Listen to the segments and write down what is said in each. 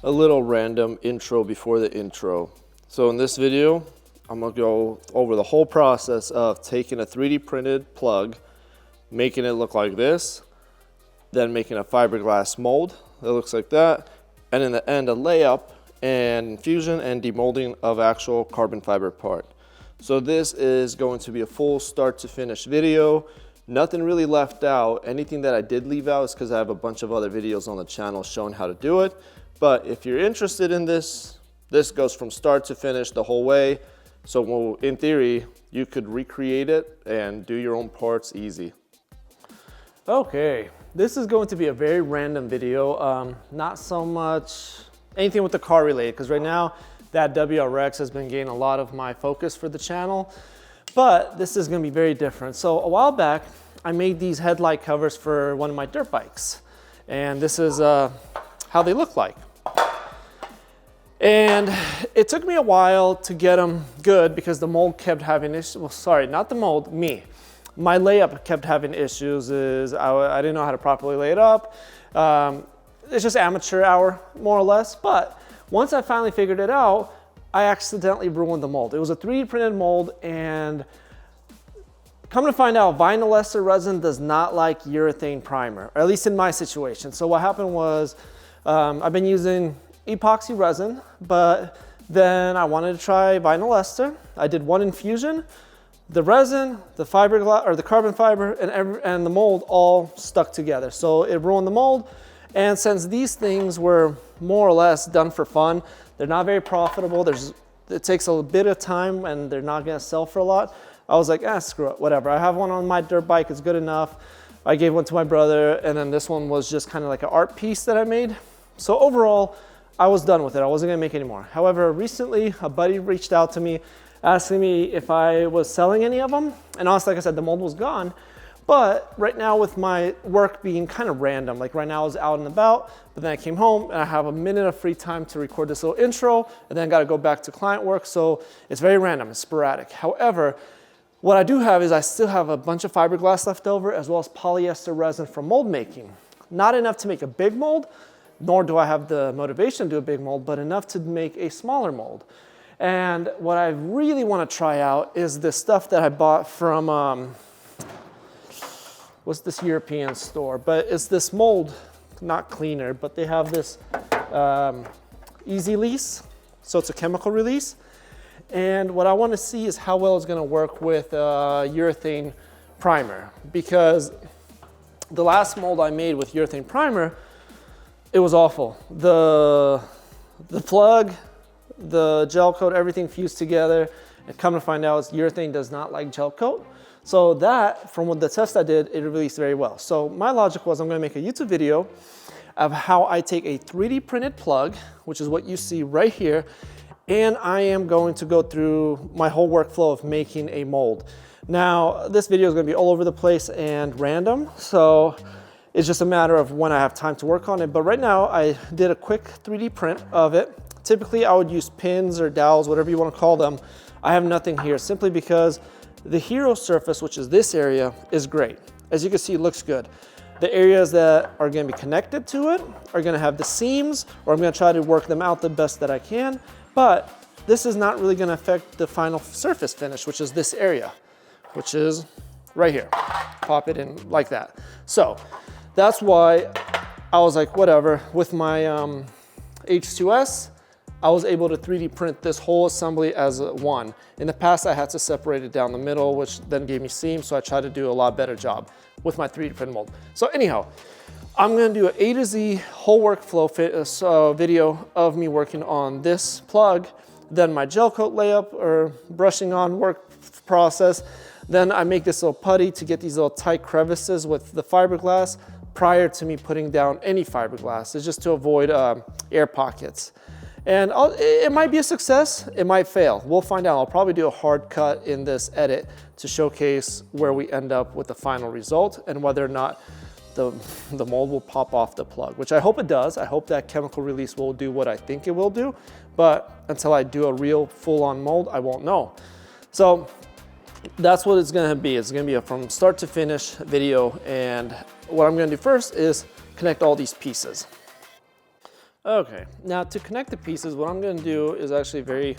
A little random intro before the intro. So in this video, I'm gonna go over the whole process of taking a 3D printed plug, making it look like this, then making a fiberglass mold that looks like that, and in the end a layup and infusion and demolding of actual carbon fiber part. So this is going to be a full start to finish video. Nothing really left out. Anything that I did leave out is because I have a bunch of other videos on the channel showing how to do it. But if you're interested in this, this goes from start to finish the whole way. So in theory, you could recreate it and do your own parts easy. Okay, this is going to be a very random video. Not so much anything with the car related, because right now that WRX has been getting a lot of my focus for the channel. But this is going to be very different. So a while back, I made these headlight covers for one of my dirt bikes. And this is how they look like. And it took me a while to get them good because the mold kept having issues. Well, sorry, not the mold, me. My layup kept having issues. I didn't know how to properly lay it up. It's just amateur hour, more or less. But once I finally figured it out, I accidentally ruined the mold. It was a 3D printed mold, and come to find out, vinyl ester resin does not like urethane primer, or at least in my situation. So what happened was, I've been using epoxy resin, but then I wanted to try vinyl ester. I did one infusion. The resin, the fiberglass, or the carbon fiber, and the mold all stuck together. So it ruined the mold. And since these things were more or less done for fun, they're not very profitable. It takes a bit of time and they're not gonna sell for a lot. I was like, screw it, whatever. I have one on my dirt bike, it's good enough. I gave one to my brother, and then this one was just kind of like an art piece that I made. So overall, I was done with it. I wasn't gonna make any more. However, recently a buddy reached out to me asking me if I was selling any of them. And honestly, like I said, the mold was gone. But right now with my work being kind of random, like right now I was out and about, but then I came home and I have a minute of free time to record this little intro, and then I gotta go back to client work. So it's very random, it's sporadic. However, what I do have is I still have a bunch of fiberglass left over, as well as polyester resin for mold making. Not enough to make a big mold, nor do I have the motivation to do a big mold, but enough to make a smaller mold. And what I really wanna try out is this stuff that I bought from, what's this European store? But it's this mold, not cleaner, but they have this easy release. So it's a chemical release. And what I wanna see is how well it's gonna work with urethane primer, because the last mold I made with urethane primer, it was awful. The plug, the gel coat, everything fused together, and come to find out, urethane does not like gel coat. So that, from the test I did, it released very well. So my logic was I'm gonna make a YouTube video of how I take a 3D printed plug, which is what you see right here, and I am going to go through my whole workflow of making a mold. Now, this video is gonna be all over the place and random, so it's just a matter of when I have time to work on it. But right now, I did a quick 3D print of it. Typically, I would use pins or dowels, whatever you wanna call them. I have nothing here, simply because the hero surface, which is this area, is great. As you can see, it looks good. The areas that are gonna be connected to it are gonna have the seams, or I'm gonna try to work them out the best that I can, but this is not really gonna affect the final surface finish, which is this area, which is right here. Pop it in like that. So that's why I was like, whatever, with my H2S, I was able to 3D print this whole assembly as one. In the past, I had to separate it down the middle, which then gave me seams, so I tried to do a lot better job with my 3D print mold. So anyhow, I'm gonna do an A to Z whole workflow video of me working on this plug, then my gel coat layup or brushing on work process. Then I make this little putty to get these little tight crevices with the fiberglass prior to me putting down any fiberglass. It's just to avoid air pockets. And it might be a success, it might fail. We'll find out. I'll probably do a hard cut in this edit to showcase where we end up with the final result and whether or not the mold will pop off the plug, which I hope it does. I hope that chemical release will do what I think it will do, but until I do a real full-on mold, I won't know. So that's what it's gonna be. It's gonna be a from start to finish video, and what I'm gonna do first is connect all these pieces. Okay, now to connect the pieces, what I'm gonna do is actually very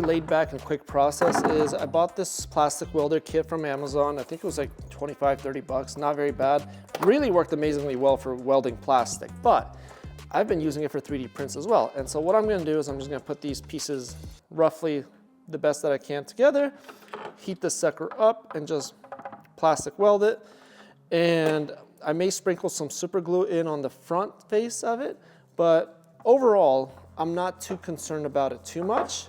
laid back and quick process. Is I bought this plastic welder kit from Amazon. I think it was like 25, 30 bucks, not very bad. Really worked amazingly well for welding plastic, but I've been using it for 3D prints as well. And so what I'm gonna do is I'm just gonna put these pieces roughly the best that I can together, heat the sucker up and just plastic weld it. And I may sprinkle some super glue in on the front face of it, but overall, I'm not too concerned about it too much,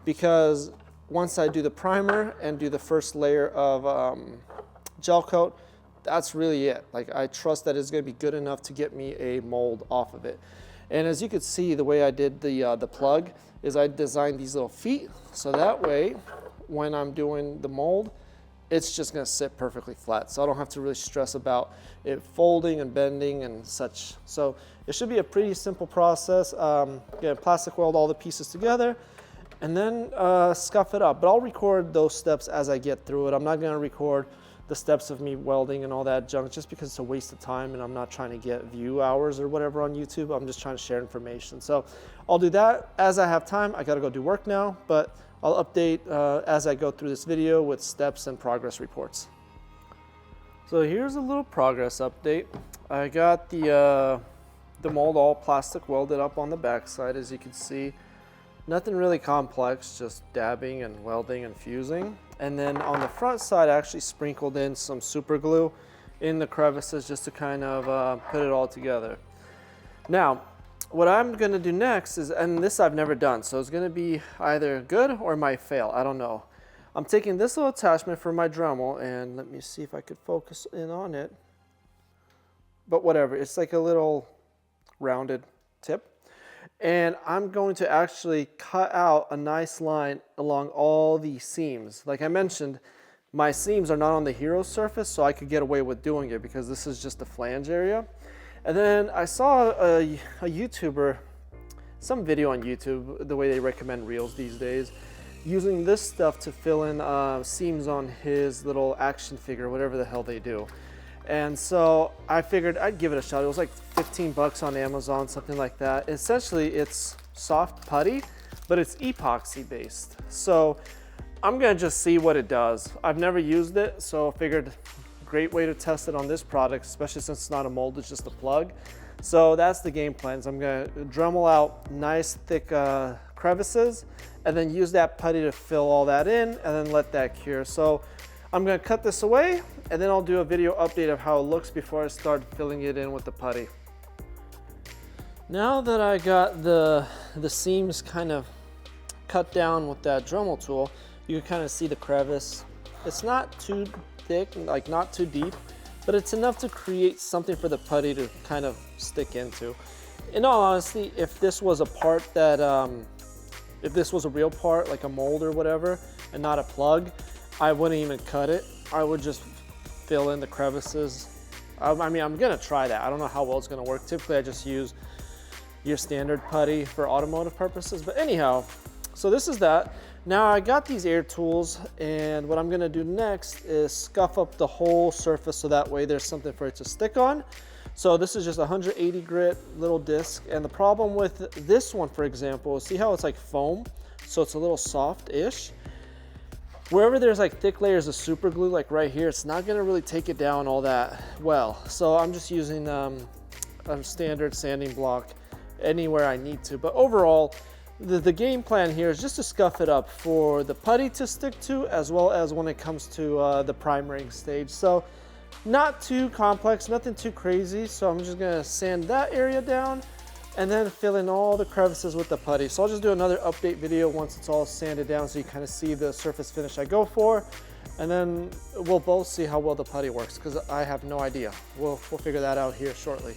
because once I do the primer and do the first layer of gel coat, that's really it. Like, I trust that it's gonna be good enough to get me a mold off of it. And as you can see, the way I did the plug is I designed these little feet, so that way, when I'm doing the mold, it's just gonna sit perfectly flat. So I don't have to really stress about it folding and bending and such. So it should be a pretty simple process. Plastic weld all the pieces together and then scuff it up. But I'll record those steps as I get through it. I'm not gonna record the steps of me welding and all that junk just because it's a waste of time and I'm not trying to get view hours or whatever on YouTube. I'm just trying to share information. So I'll do that as I have time. I gotta go do work now, but I'll update as I go through this video with steps and progress reports. So here's a little progress update. I got the mold all plastic welded up on the back side, as you can see. Nothing really complex, just dabbing and welding and fusing. And then on the front side, I actually sprinkled in some super glue in the crevices just to kind of put it all together. Now, what I'm gonna do next is, and this I've never done, so it's gonna be either good or might fail, I don't know. I'm taking this little attachment for my Dremel, and let me see if I could focus in on it. But whatever, it's like a little rounded tip. And I'm going to actually cut out a nice line along all these seams. Like I mentioned, my seams are not on the hero surface, so I could get away with doing it because this is just the flange area. And then I saw a YouTuber, some video on YouTube, the way they recommend reels these days, using this stuff to fill in seams on his little action figure, whatever the hell they do. And so I figured I'd give it a shot. It was like 15 bucks on Amazon, something like that. Essentially, it's soft putty, but it's epoxy based. So I'm gonna just see what it does. I've never used it, so I figured great way to test it on this product, especially since it's not a mold, it's just a plug. So that's the game plan. I'm gonna Dremel out nice thick crevices and then use that putty to fill all that in and then let that cure. So I'm gonna cut this away and then I'll do a video update of how it looks before I start filling it in with the putty. Now that I got the seams kind of cut down with that Dremel tool, you can kind of see the crevice. It's not too thick, like not too deep, but it's enough to create something for the putty to kind of stick into. In all honesty, if this was a part that, if this was a real part, like a mold or whatever, and not a plug, I wouldn't even cut it. I would just fill in the crevices. I mean, I'm gonna try that. I don't know how well it's gonna work. Typically, I just use your standard putty for automotive purposes, but anyhow, so this is that. Now I got these air tools, and what I'm gonna do next is scuff up the whole surface so that way there's something for it to stick on. So this is just a 180 grit little disc, and the problem with this one, for example, see how it's like foam? So it's a little soft-ish. Wherever there's like thick layers of super glue, like right here, it's not gonna really take it down all that well. So I'm just using a standard sanding block anywhere I need to. But overall, the game plan here is just to scuff it up for the putty to stick to, as well as when it comes to the primering stage. So not too complex, nothing too crazy. So I'm just gonna sand that area down and then fill in all the crevices with the putty. So I'll just do another update video once it's all sanded down so you kind of see the surface finish I go for. And then we'll both see how well the putty works, because I have no idea. We'll figure that out here shortly.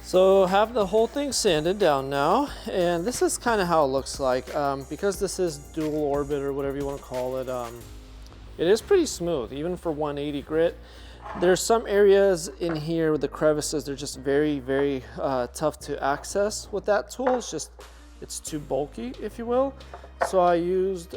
So have the whole thing sanded down now, and this is kind of how it looks like. Because this is dual orbit or whatever you want to call it, it is pretty smooth, even for 180 grit. There's some areas in here with the crevices, they're just very, very tough to access with that tool. It's too bulky, if you will. So I used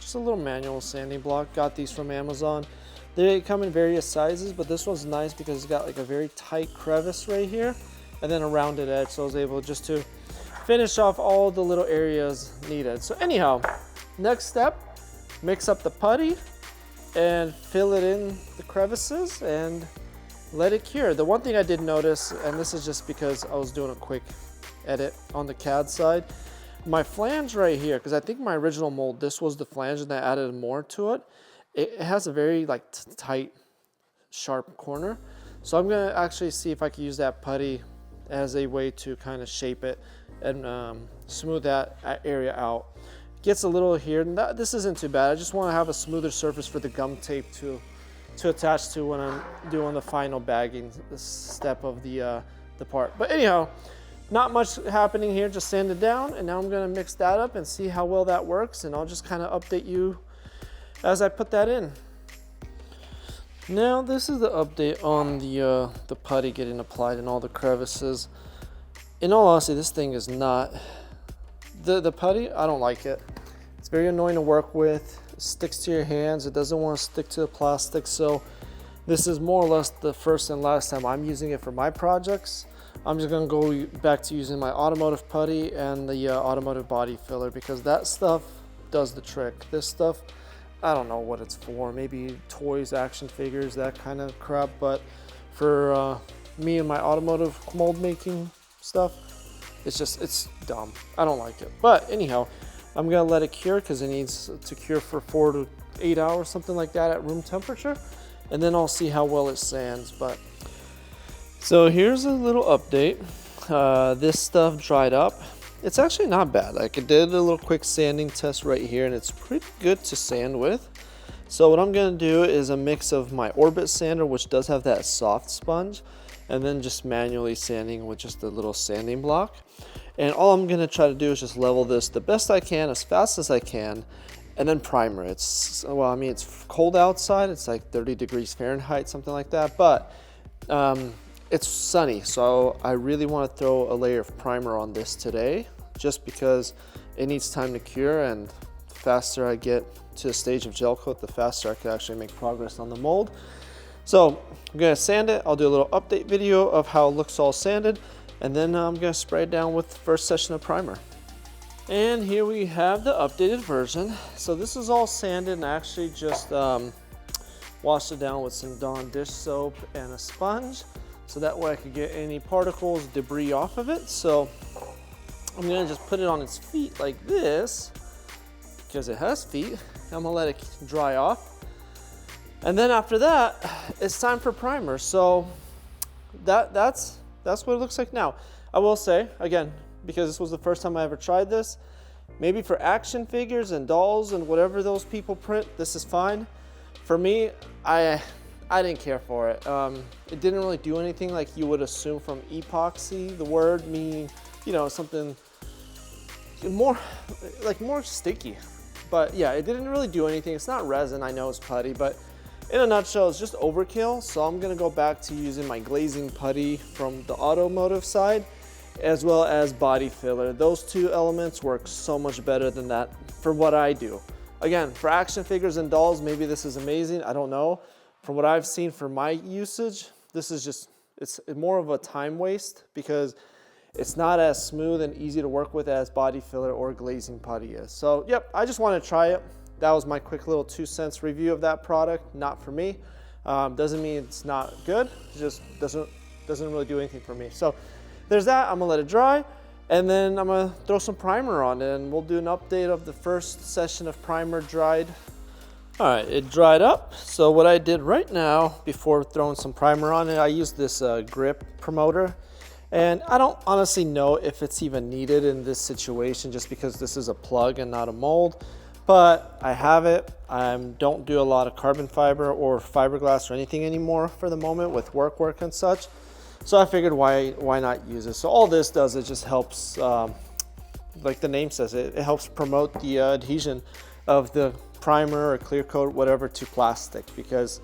just a little manual sanding block. Got these from Amazon. They come in various sizes, but this one's nice because it's got like a very tight crevice right here and then a rounded edge, so I was able just to finish off all the little areas needed. So anyhow, next step, mix up the putty and fill it in the crevices and let it cure. The one thing I did notice, and this is just because I was doing a quick edit on the CAD side, my flange right here, because I think my original mold, this was the flange and I added more to it. It has a very like tight, sharp corner. So I'm gonna actually see if I can use that putty as a way to kind of shape it and smooth that area out. Gets a little here, and this isn't too bad. I just want to have a smoother surface for the gum tape to attach to when I'm doing the final bagging step of the part. But anyhow, not much happening here, just sand it down, and now I'm gonna mix that up and see how well that works, and I'll just kind of update you as I put that in. Now this is the update on the putty getting applied in all the crevices. In all honesty, this thing is not, the putty, I don't like it. It's very annoying to work with. It sticks to your hands. It doesn't want to stick to the plastic. So this is more or less the first and last time I'm using it for my projects. I'm just gonna go back to using my automotive putty and the automotive body filler because that stuff does the trick. This stuff, I don't know what it's for. Maybe toys, action figures, that kind of crap. But for me and my automotive mold making stuff, it's dumb. I don't like it. But anyhow, I'm gonna let it cure because it needs to cure for 4 to 8 hours, something like that at room temperature. And then I'll see how well it sands. But so here's a little update. This stuff dried up. It's actually not bad. Like I did a little quick sanding test right here and it's pretty good to sand with. So what I'm gonna do is a mix of my Orbit sander, which does have that soft sponge, and then just manually sanding with just a little sanding block. And all I'm gonna try to do is just level this the best I can, as fast as I can, and then primer. It's, well, I mean, it's cold outside. It's like 30 degrees Fahrenheit, something like that. But it's sunny, so I really want to throw a layer of primer on this today, just because it needs time to cure, and the faster I get to the stage of gel coat, the faster I can actually make progress on the mold. So I'm gonna sand it. I'll do a little update video of how it looks all sanded, and then I'm gonna spray it down with the first session of primer. And here we have the updated version. So this is all sanded, and I actually just washed it down with some Dawn dish soap and a sponge, so that way I could get any particles, debris off of it. So I'm gonna just put it on its feet like this, because it has feet. I'm gonna let it dry off. And then after that, it's time for primer. So that's what it looks like now. I will say, again, because this was the first time I ever tried this, maybe for action figures and dolls and whatever those people print, this is fine. For me, I didn't care for it. It didn't really do anything like you would assume from epoxy, the word meaning, you know, something more sticky. But yeah, it didn't really do anything. It's not resin, I know it's putty, but in a nutshell, it's just overkill. So I'm gonna go back to using my glazing putty from the automotive side, as well as body filler. Those two elements work so much better than that for what I do. Again, for action figures and dolls, maybe this is amazing, I don't know. From what I've seen for my usage, this is just, it's more of a time waste because it's not as smooth and easy to work with as body filler or glazing putty is. So yep, I just want to try it. That was my quick little 2 cents review of that product. Not for me. Doesn't mean it's not good. It just doesn't really do anything for me. So there's that. I'm gonna let it dry, and then I'm gonna throw some primer on it, and we'll do an update of the first session of primer dried. All right, it dried up. So what I did right now, before throwing some primer on it, I used this grip promoter. And I don't honestly know if it's even needed in this situation, just because this is a plug and not a mold. But I have it. I don't do a lot of carbon fiber or fiberglass or anything anymore for the moment with work and such. So I figured why not use it. So all this does, it just helps, like the name says, it helps promote the adhesion of the primer or clear coat, whatever, to plastic, because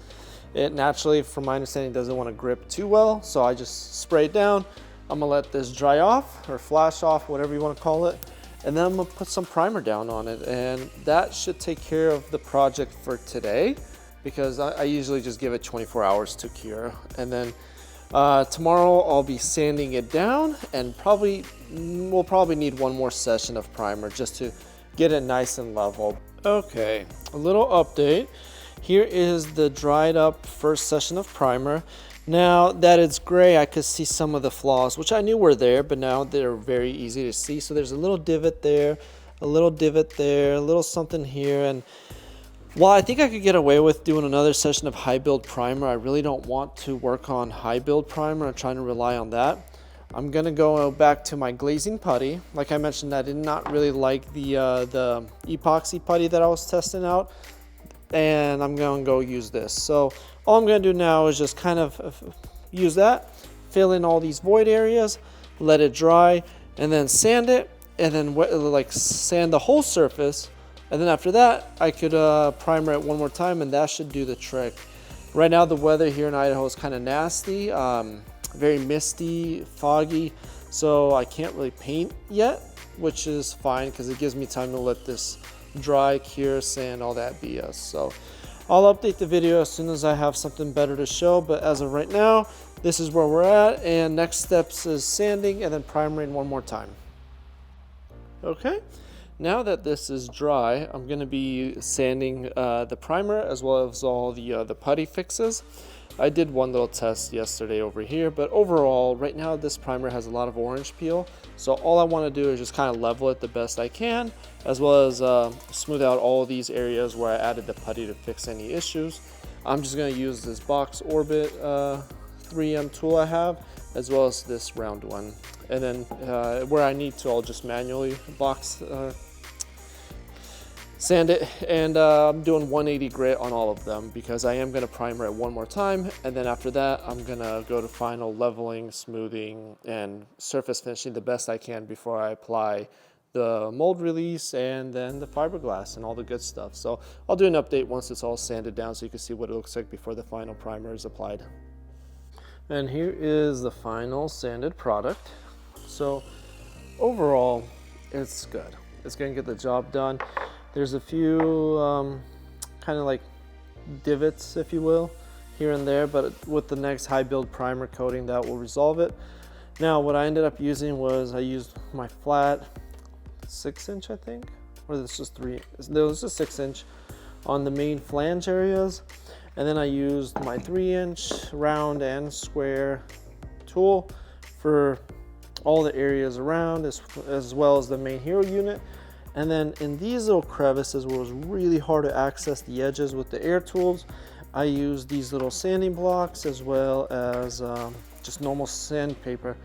it naturally, from my understanding, doesn't want to grip too well. So I just spray it down. I'm gonna let this dry off or flash off, whatever you want to call it. and then I'm gonna put some primer down on it, and that should take care of the project for today, because I usually just give it 24 hours to cure. And then tomorrow I'll be sanding it down, and we'll probably need one more session of primer just to get it nice and level. Okay, a little update. Here is the dried up first session of primer. Now that it's gray, I could see some of the flaws, which I knew were there, but now they're very easy to see. So there's a little divot there, a little divot there, a little something here. And while I think I could get away with doing another session of high build primer, I really don't want to work on high build primer and trying to rely on that. I'm gonna go back to my glazing putty. Like I mentioned, I did not really like the epoxy putty that I was testing out, and I'm gonna go use this. So all I'm gonna do now is just kind of use that, fill in all these void areas, let it dry, and then sand it, and then like sand the whole surface. And then after that, I could primer it one more time, and that should do the trick. Right now, the weather here in Idaho is kind of nasty, very misty, foggy, so I can't really paint yet, which is fine because it gives me time to let this dry, cure, sand, all that BS. So I'll update the video as soon as I have something better to show, but as of right now, this is where we're at, and next steps is sanding and then primering one more time. Okay. Now that this is dry, I'm going to be sanding the primer as well as all the putty fixes. I did one little test yesterday over here, but overall, right now this primer has a lot of orange peel. So all I want to do is just kind of level it the best I can, as well as smooth out all these areas where I added the putty to fix any issues. I'm just going to use this box orbit 3M tool I have, as well as this round one. And then where I need to, I'll just manually sand it, and I'm doing 180 grit on all of them because I am going to primer it one more time, and then after that I'm going to go to final leveling, smoothing, and surface finishing the best I can before I apply the mold release and then the fiberglass and all the good stuff. So I'll do an update once it's all sanded down so you can see what it looks like before the final primer is applied. And here is the final sanded product. So overall, it's good. It's going to get the job done. There's a few kind of like divots, if you will, here and there, but with the next high build primer coating, that will resolve it. Now, what I ended up using was I used my flat 6-inch, I think, or this is 3. No, this is 6-inch on the main flange areas, and then I used my 3-inch round and square tool for all the areas around, as well as the main hero unit. And then in these little crevices where it was really hard to access the edges with the air tools, I used these little sanding blocks as well as just normal sandpaper.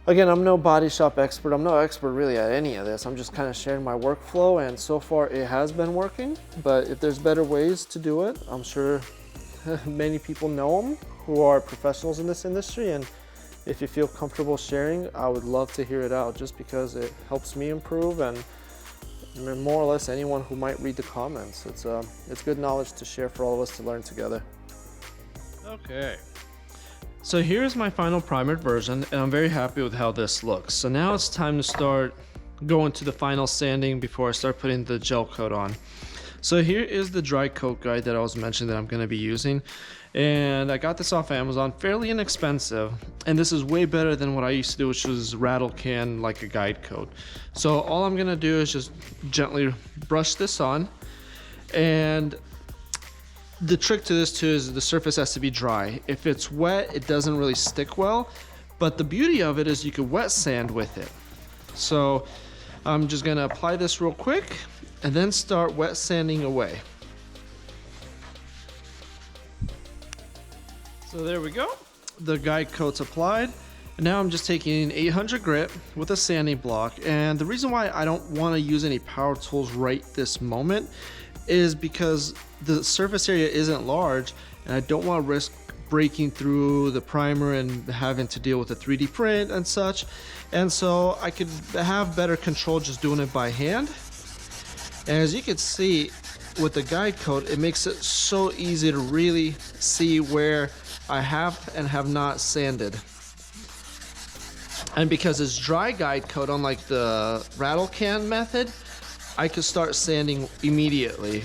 Again, I'm no body shop expert. I'm no expert really at any of this. I'm just kind of sharing my workflow, and so far it has been working. But if there's better ways to do it, I'm sure many people know them who are professionals in this industry, and if you feel comfortable sharing, I would love to hear it out, just because it helps me improve, and more or less anyone who might read the comments. It's good knowledge to share for all of us to learn together. Okay. So here's my final primered version, and I'm very happy with how this looks. So now it's time to start going to the final sanding before I start putting the gel coat on. So here is the dry coat guide that I was mentioning that I'm going to be using. And I got this off Amazon, fairly inexpensive, and this is way better than what I used to do, which was rattle can like a guide coat. So all I'm gonna do is just gently brush this on, and the trick to this too is the surface has to be dry. If it's wet, it doesn't really stick well, but the beauty of it is you can wet sand with it. So I'm just gonna apply this real quick and then start wet sanding away. So there we go, the guide coat's applied, and now I'm just taking 800 grit with a sanding block. And the reason why I don't want to use any power tools right this moment is because the surface area isn't large, and I don't want to risk breaking through the primer and having to deal with the 3D print and such. And so I could have better control just doing it by hand. And as you can see with the guide coat, it makes it so easy to really see where I have and have not sanded. And because it's dry guide coat, unlike the rattle can method, I could start sanding immediately.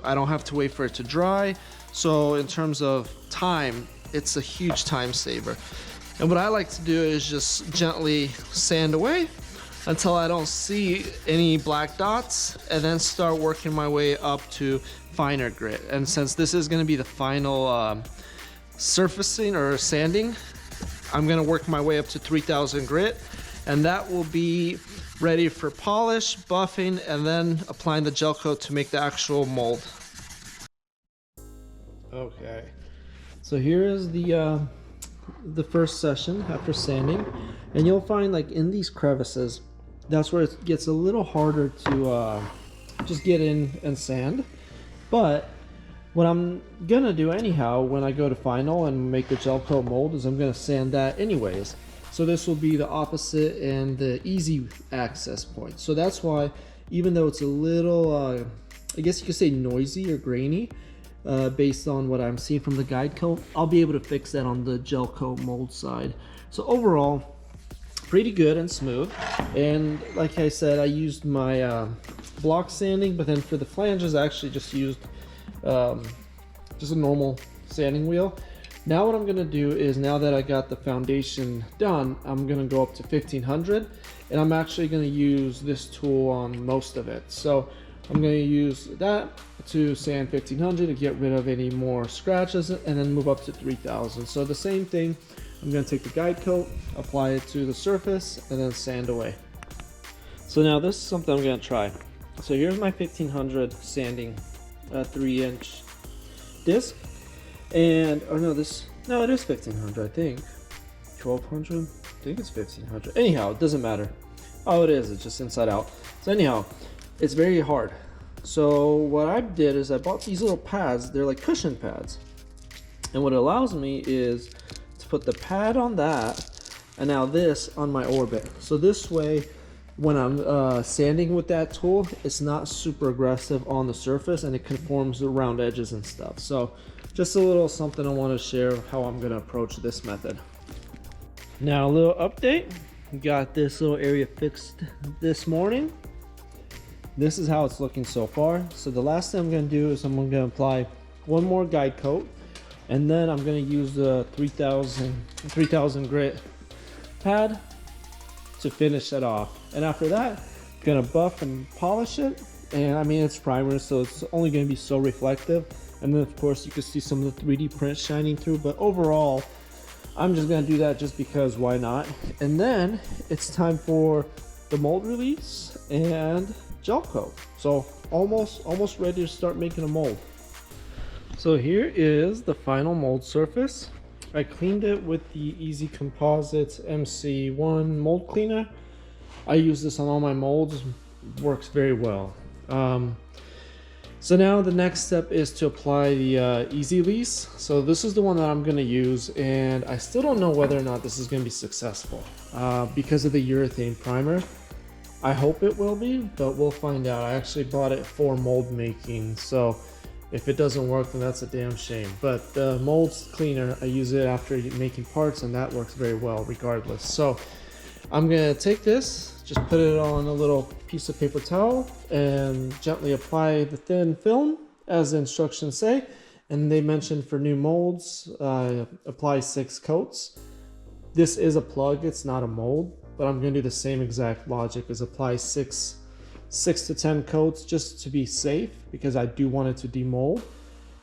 I don't have to wait for it to dry. So in terms of time, it's a huge time saver. And what I like to do is just gently sand away until I don't see any black dots, and then start working my way up to finer grit. And since this is going to be the final surfacing or sanding, I'm going to work my way up to 3000 grit, and that will be ready for polish, buffing, and then applying the gel coat to make the actual mold. Okay, so here is the first session after sanding, and you'll find like in these crevices, that's where it gets a little harder to just get in and sand. But what I'm gonna do anyhow when I go to final and make the gel coat mold is I'm gonna sand that anyways. So this will be the opposite and the easy access point. So that's why, even though it's a little, I guess you could say noisy or grainy, based on what I'm seeing from the guide coat, I'll be able to fix that on the gel coat mold side. So overall, pretty good and smooth. And like I said, I used my block sanding, but then for the flanges I actually just used just a normal sanding wheel. Now what I'm gonna do is, now that I got the foundation done, I'm gonna go up to 1500, and I'm actually gonna use this tool on most of it. So I'm gonna use that to sand 1500 to get rid of any more scratches, and then move up to 3000. So the same thing, I'm gonna take the guide coat, apply it to the surface, and then sand away. So now this is something I'm gonna try. So here's my 1500 sanding 3-inch disc, and no, it is 1500, I think. 1200, I think it's 1500. Anyhow, it doesn't matter. Oh, it is, it's just inside out. So anyhow, it's very hard. So what I did is I bought these little pads. They're like cushion pads, and what it allows me is to put the pad on that, and now this on my orbit. So this way, when I'm sanding with that tool, it's not super aggressive on the surface, and it conforms around edges and stuff. So just a little something I want to share how I'm going to approach this method. Now a little update. Got this little area fixed this morning. This is how it's looking so far. So the last thing I'm going to do is I'm going to apply one more guide coat, and then I'm going to use the 3000 grit pad to finish it off. And after that, I'm gonna buff and polish it. And I mean, it's primer, so it's only gonna be so reflective. And then of course you can see some of the 3D print shining through, but overall, I'm just gonna do that just because why not? And then it's time for the mold release and gel coat. So almost ready to start making a mold. So here is the final mold surface. I cleaned it with the Easy Composites MC1 mold cleaner. I use this on all my molds, works very well. So now the next step is to apply the Easy Lease. So this is the one that I'm gonna use, and I still don't know whether or not this is gonna be successful because of the urethane primer. I hope it will be, but we'll find out. I actually bought it for mold making, so if it doesn't work, then that's a damn shame. But the mold cleaner, I use it after making parts, and that works very well regardless. So I'm gonna take this, just put it on a little piece of paper towel, and gently apply the thin film as the instructions say. And they mentioned for new molds, apply 6 coats. This is a plug, it's not a mold, but I'm gonna do the same exact logic as apply 6 to 10 coats just to be safe, because I do want it to demold.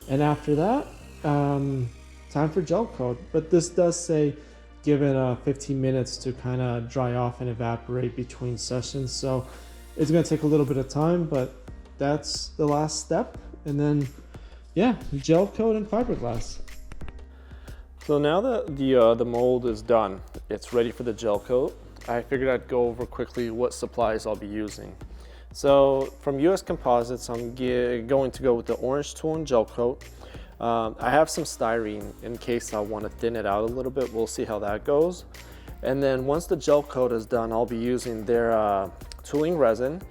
And after that, time for gel coat. But this does say give it 15 minutes to kind of dry off and evaporate between sessions. So it's gonna take a little bit of time, but that's the last step. And then, yeah, gel coat and fiberglass. So now that the mold is done, it's ready for the gel coat. I figured I'd go over quickly what supplies I'll be using. So from US Composites, I'm going to go with the orange tool and gel coat. I have some styrene in case I want to thin it out a little bit. We'll see how that goes. And then once the gel coat is done, I'll be using their tooling resin.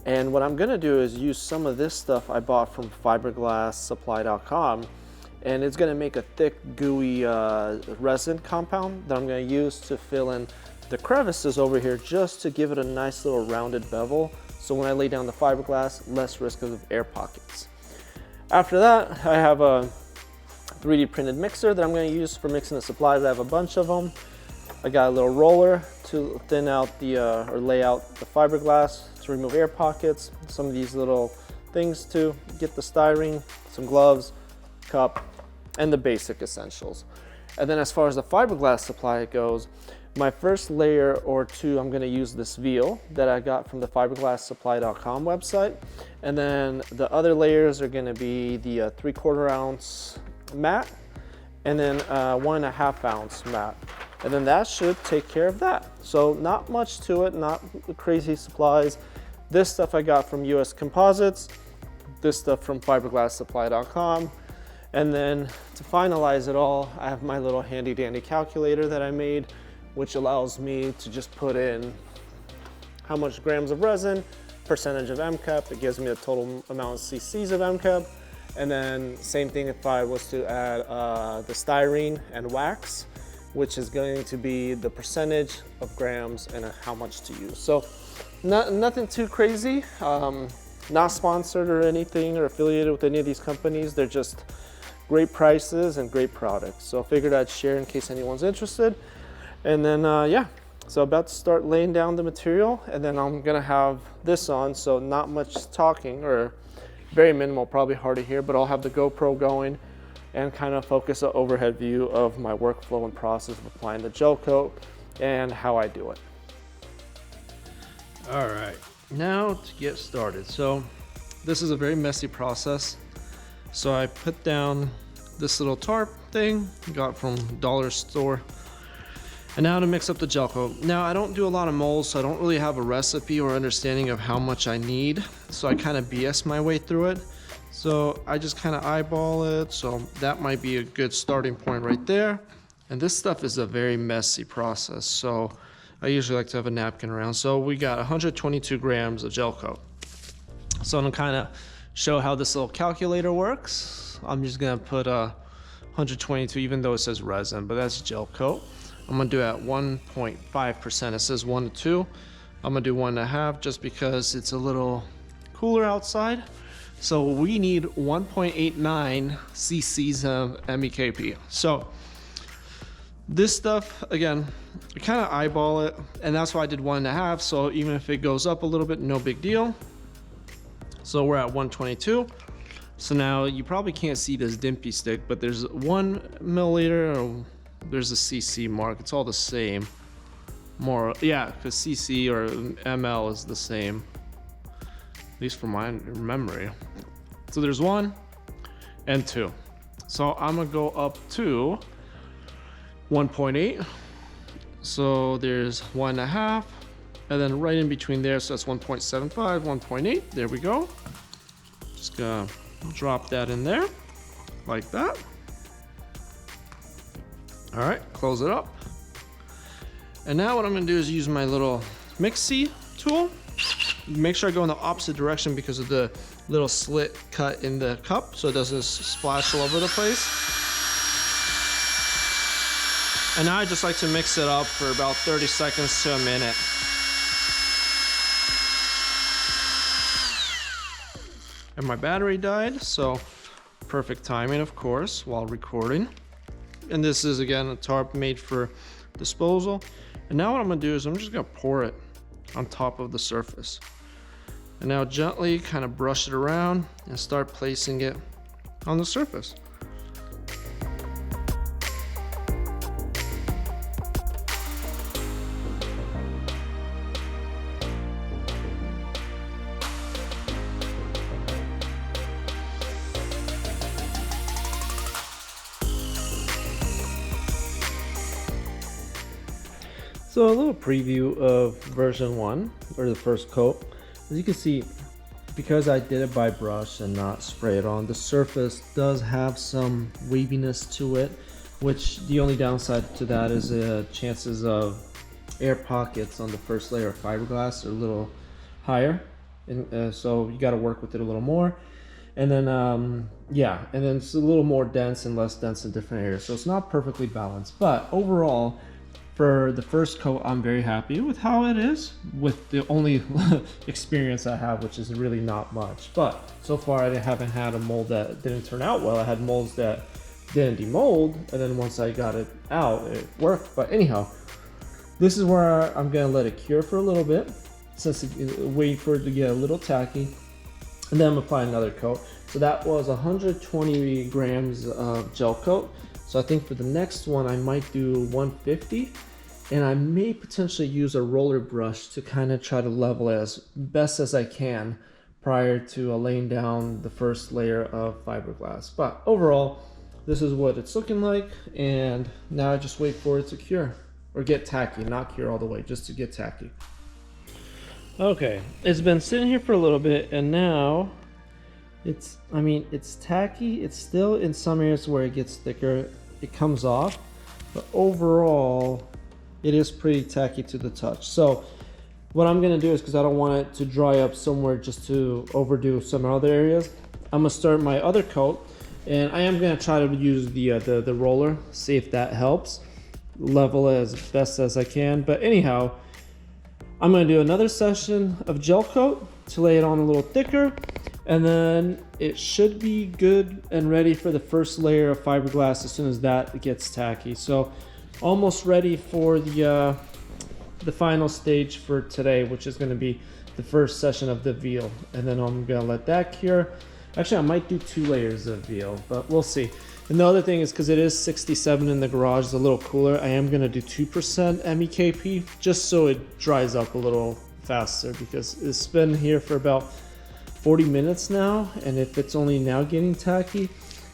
And what I'm gonna do is use some of this stuff I bought from fiberglasssupply.com, and it's gonna make a thick, gooey resin compound that I'm gonna use to fill in the crevices over here just to give it a nice little rounded bevel. So when I lay down the fiberglass, less risk of air pockets. After that, I have a 3D printed mixer that I'm going to use for mixing the supplies. I have a bunch of them. I got a little roller to thin out the, or lay out the fiberglass to remove air pockets. Some of these little things to get the styrene, some gloves, cup, and the basic essentials. And then as far as the fiberglass supply goes, my first layer or two, I'm gonna use this veil that I got from the fiberglasssupply.com website. And then the other layers are gonna be the 3/4 ounce mat and then 1.5 ounce mat. And then that should take care of that. So not much to it, not crazy supplies. This stuff I got from US Composites, this stuff from fiberglasssupply.com. And then to finalize it all, I have my little handy dandy calculator that I made, which allows me to just put in how much grams of resin, percentage of MCAP. It gives me the total amount of cc's of MCAP. And then same thing if I was to add the styrene and wax, which is going to be the percentage of grams and how much to use. So nothing too crazy, not sponsored or anything or affiliated with any of these companies. They're just great prices and great products. So I figured I'd share in case anyone's interested. And then, yeah, so about to start laying down the material, and then I'm gonna have this on, so not much talking, or very minimal, probably hard to hear, but I'll have the GoPro going and kind of focus an overhead view of my workflow and process of applying the gel coat and how I do it. All right, now to get started. So this is a very messy process. So I put down this little tarp thing, got from dollar store. And now to mix up the gel coat. Now I don't do a lot of molds, so I don't really have a recipe or understanding of how much I need. So I kind of BS my way through it. So I just kind of eyeball it. So that might be a good starting point right there. And this stuff is a very messy process. So I usually like to have a napkin around. So we got 122 grams of gel coat. So I'm gonna kind of show how this little calculator works. I'm just gonna put 122, even though it says resin, but that's gel coat. I'm gonna do it at 1.5%. It says 1 to 2. I'm gonna do 1.5 just because it's a little cooler outside. So we need 1.89 cc's of MEKP. So this stuff, again, I kind of eyeball it, and that's why I did 1.5. So even if it goes up a little bit, no big deal. So we're at 122. So now you probably can't see this dimpy stick, but there's 1 milliliter, or there's a cc mark. It's all the same. More, yeah, because cc or ml is the same, at least from my memory. So there's 1 and 2. So I'm gonna go up to 1.8. So there's 1.5, and then right in between there, so that's 1.75, 1.8. There we go. Just gonna drop that in there like that. All right, close it up. And now what I'm gonna do is use my little mixie tool. Make sure I go in the opposite direction because of the little slit cut in the cup so it doesn't splash all over the place. And now I just like to mix it up for about 30 seconds to a minute. And my battery died, so perfect timing, of course, while recording. And this is, again, a tarp made for disposal. And now what I'm gonna do is I'm just gonna pour it on top of the surface. And now gently kind of brush it around and start placing it on the surface. So a little preview of version 1, or the first coat. As you can see, because I did it by brush and not spray it on, the surface does have some waviness to it, which the only downside to that is chances of air pockets on the first layer of fiberglass are a little higher. And so you got to work with it a little more. And then, yeah, and then it's a little more dense and less dense in different areas. So it's not perfectly balanced, but overall, For the first coat, I'm very happy with how it is, with the only experience I have, which is really not much. But so far I haven't had a mold that didn't turn out well. I had molds that didn't demold, and then once I got it out, it worked. But anyhow, this is where I'm gonna let it cure for a little bit, wait for it to get a little tacky, and then I'm apply another coat. So that was 120 grams of gel coat. So I think for the next one, I might do 150, and I may potentially use a roller brush to kind of try to level it as best as I can prior to laying down the first layer of fiberglass. But overall, this is what it's looking like, and now I just wait for it to cure, or get tacky, not cure all the way, just to get tacky. Okay, it's been sitting here for a little bit, and now it's tacky. It's still in some areas where it gets thicker, it comes off, but overall it is pretty tacky to the touch. So what I'm gonna do is, because I don't want it to dry up somewhere just to overdo some other areas, I'm gonna start my other coat, and I am gonna try to use the roller, see if that helps level it as best as I can. But anyhow, I'm gonna do another session of gel coat to lay it on a little thicker, and then it should be good and ready for the first layer of fiberglass as soon as that gets tacky. So almost ready for the final stage for today, which is going to be the first session of the veal, and then I'm going to let that cure. Actually, I might do 2 layers of veal, but we'll see. And the other thing is, because it is 67 in the garage, it's a little cooler, I am going to do 2% MEKP just so it dries up a little faster, because it's been here for about 40 minutes now, and if it's only now getting tacky,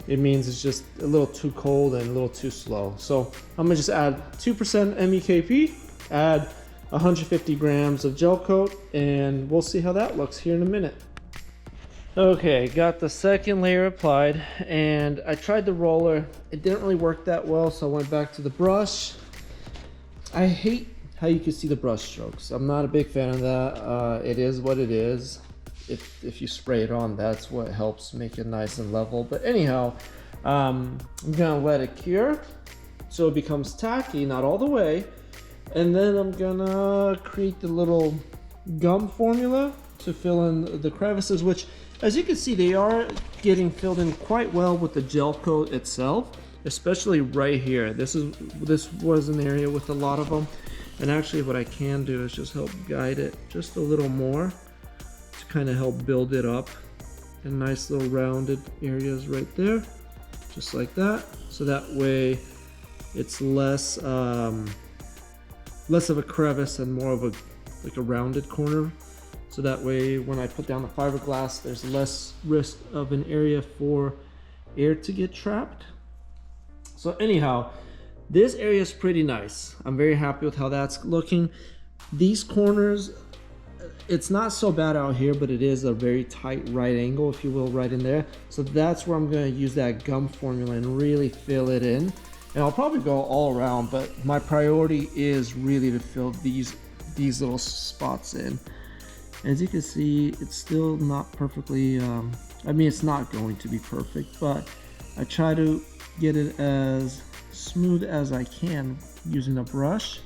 it means it's just a little too cold and a little too slow. So I'm gonna just add 2% MEKP, add 150 grams of gel coat, and we'll see how that looks here in a minute. Okay, got the second layer applied, and I tried the roller. It didn't really work that well, so I went back to the brush. I hate how you can see the brush strokes. I'm not a big fan of that. It is what it is. If you spray it on, that's what helps make it nice and level. But anyhow, I'm gonna let it cure so it becomes tacky, not all the way, and then I'm gonna create the little gum formula to fill in the crevices, which, as you can see, they are getting filled in quite well with the gel coat itself, especially right here. This was an area with a lot of them, and actually what I can do is just help guide it just a little more, kind of help build it up in nice little rounded areas right there, just like that. So that way it's less of a crevice and more of a rounded corner. So that way when I put down the fiberglass, there's less risk of an area for air to get trapped. So anyhow, this area is pretty nice. I'm very happy with how that's looking. These corners, it's not so bad out here, but it is a very tight right angle, if you will, right in there. So that's where I'm going to use that gum formula and really fill it in. And I'll probably go all around, but my priority is really to fill these little spots in. As you can see, it's still not perfectly, it's not going to be perfect, but I try to get it as smooth as I can using a brush.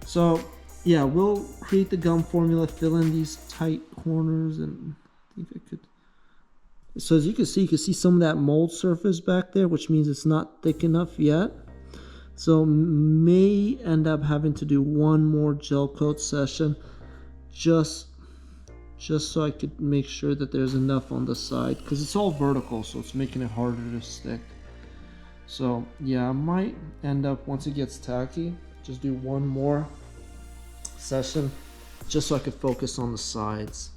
So yeah, we'll create the gum formula, fill in these tight corners, and I think I could. So as you can see some of that mold surface back there, which means it's not thick enough yet. So may end up having to do one more gel coat session, just so I could make sure that there's enough on the side, because it's all vertical, so it's making it harder to stick. So yeah, I might end up, once it gets tacky, just do one more session just so I could focus on the sides.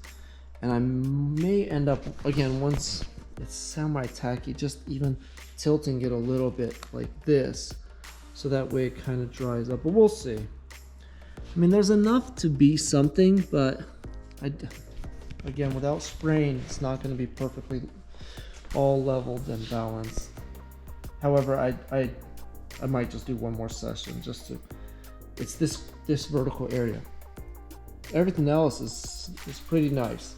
And I may end up, again, once it's semi-tacky, just even tilting it a little bit like this, so that way it kind of dries up, but we'll see. I mean, there's enough to be something, but again, without spraying, it's not going to be perfectly all leveled and balanced. However, I might just do one more session just to, it's this vertical area. Everything else is pretty nice.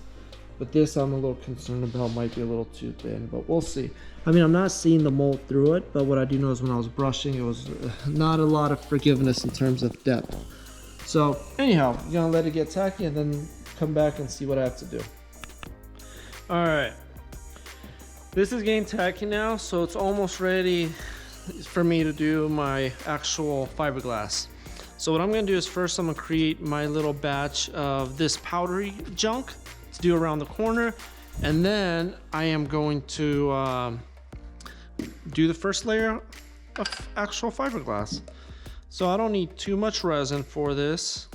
But this I'm a little concerned about, might be a little too thin, but we'll see. I mean, I'm not seeing the mold through it, but what I do know is when I was brushing, it was not a lot of forgiveness in terms of depth. So anyhow, I'm gonna let it get tacky and then come back and see what I have to do. All right, this is getting tacky now, so it's almost ready for me to do my actual fiberglass. So what I'm gonna do is first I'm gonna create my little batch of this powdery junk to do around the corner, and then I am going to do the first layer of actual fiberglass. So I don't need too much resin for this.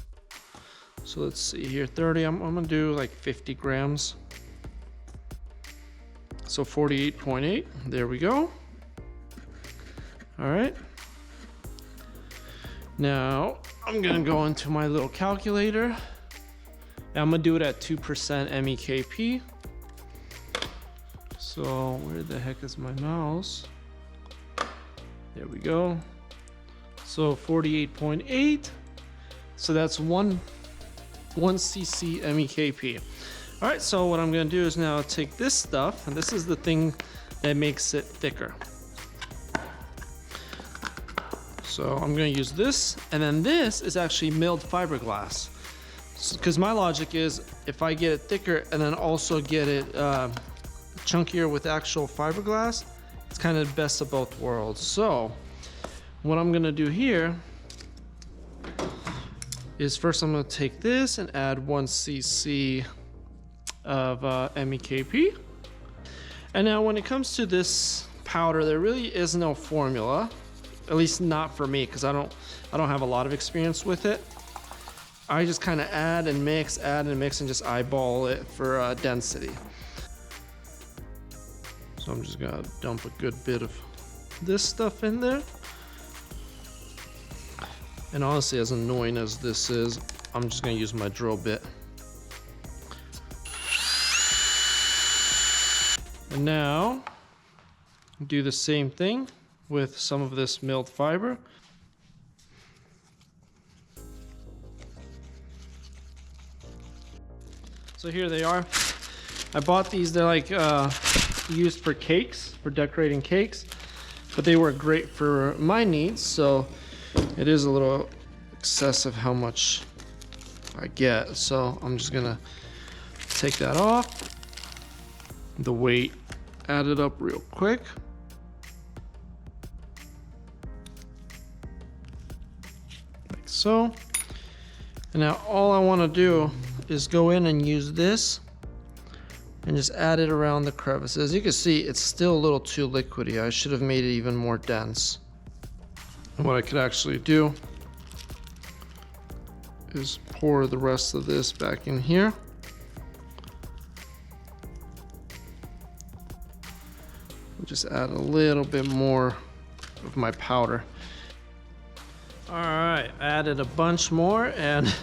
So let's see here, 30, I'm gonna do like 50 grams. So 48.8, there we go. All right. Now I'm gonna go into my little calculator. And I'm gonna do it at 2% MEKP. So where the heck is my mouse? There we go. So 48.8. So that's 1 cc MEKP. All right, so what I'm gonna do is now take this stuff, and this is the thing that makes it thicker. So I'm gonna use this, and then this is actually milled fiberglass. Because my logic is, if I get it thicker and then also get it chunkier with actual fiberglass, it's kind of the best of both worlds. So what I'm gonna do here is first I'm gonna take this and add 1 cc of MEKP. And now when it comes to this powder, there really is no formula, at least not for me, because I don't have a lot of experience with it. I just kind of add and mix and just eyeball it for density. So I'm just gonna dump a good bit of this stuff in there. And honestly, as annoying as this is, I'm just gonna use my drill bit. And now, do the same thing with some of this milled fiber. So here they are. I bought these, they're like used for cakes, for decorating cakes, but they work great for my needs, so it is a little excessive how much I get. So I'm just gonna take that off. The weight, add it up real quick. Like so. And now all I want to do is go in and use this and just add it around the crevices. As you can see, it's still a little too liquidy. I should have made it even more dense. And what I could actually do is pour the rest of this back in here. Just add a little bit more of my powder. All right, added a bunch more, and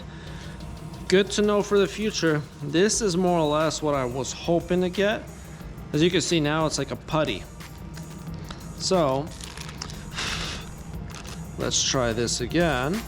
good to know for the future. This is more or less what I was hoping to get. As you can see now, it's like a putty. So let's try this again.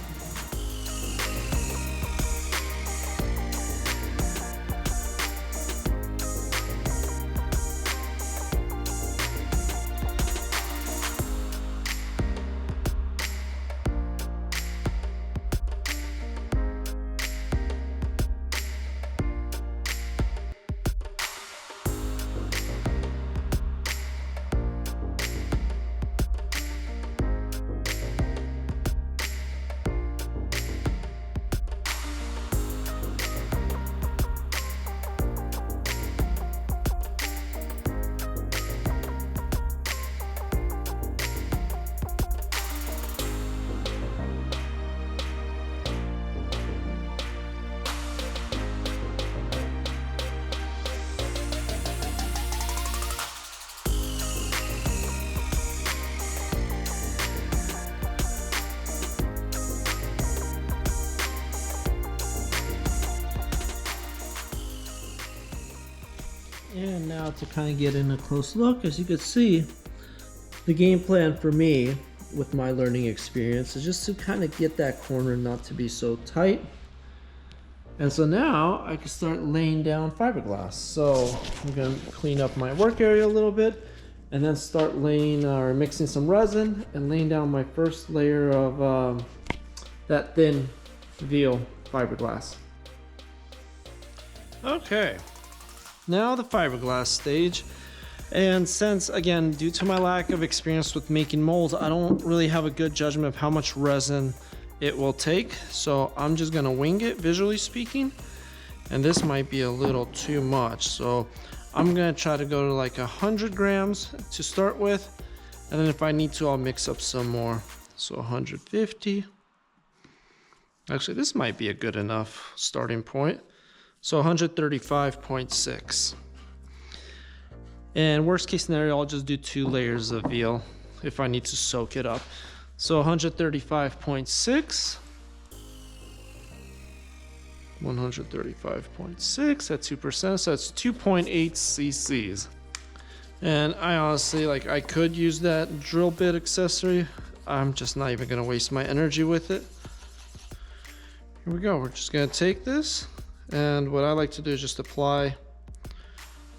And now to kind of get in a close look, as you can see, the game plan for me with my learning experience is just to kind of get that corner not to be so tight. And so now I can start laying down fiberglass. So I'm gonna clean up my work area a little bit and then start laying or mixing some resin and laying down my first layer of that thin veal fiberglass. Okay, now the fiberglass stage. And since, again, due to my lack of experience with making molds, I don't really have a good judgment of how much resin it will take. So I'm just gonna wing it, visually speaking. And this might be a little too much. So I'm gonna try to go to like 100 grams to start with. And then if I need to, I'll mix up some more. So 150. Actually, this might be a good enough starting point. So 135.6. And worst case scenario, I'll just do 2 layers of veal if I need to soak it up. So 135.6. 135.6 at 2%, so that's 2.8 cc's. And I honestly, like, I could use that drill bit accessory. I'm just not even gonna waste my energy with it. Here we go, we're just gonna take this, and what I like to do is just apply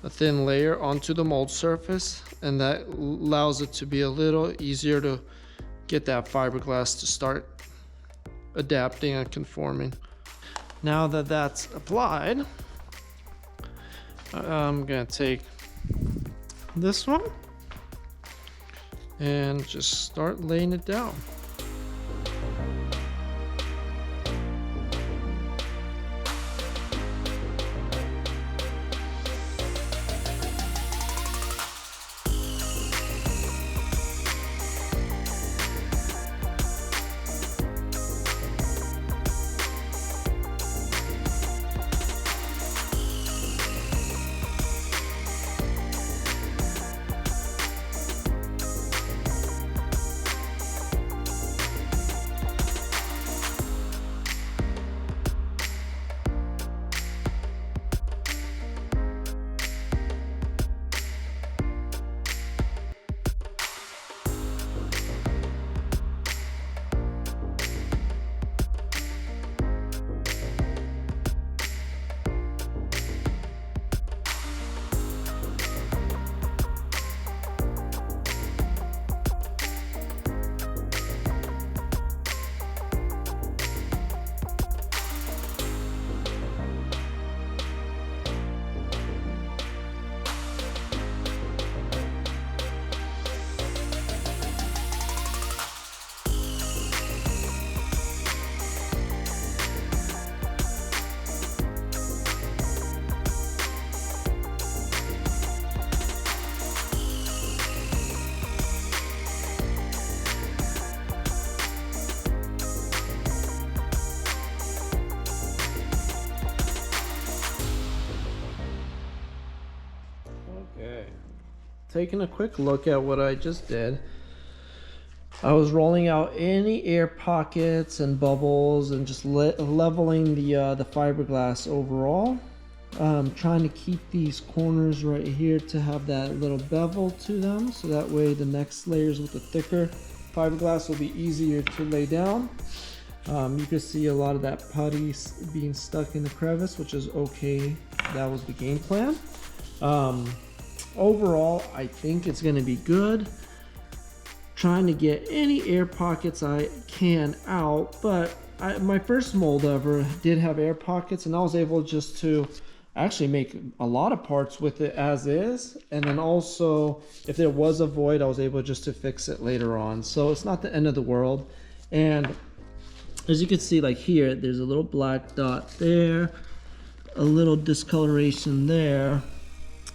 a thin layer onto the mold surface, and that allows it to be a little easier to get that fiberglass to start adapting and conforming. Now that that's applied, I'm gonna take this one and just start laying it down. Okay, taking a quick look at what I just did. I was rolling out any air pockets and bubbles and just leveling the fiberglass overall. Trying to keep these corners right here to have that little bevel to them, so that way the next layers with the thicker fiberglass will be easier to lay down. You can see a lot of that putty being stuck in the crevice, which is okay. That was the game plan. Overall, I think it's going to be good. Trying to get any air pockets I can out, but my first mold ever did have air pockets, and I was able just to actually make a lot of parts with it as is, and then also if there was a void, I was able just to fix it later on. So it's not the end of the world. And as you can see, like here, there's a little black dot there, a little discoloration there,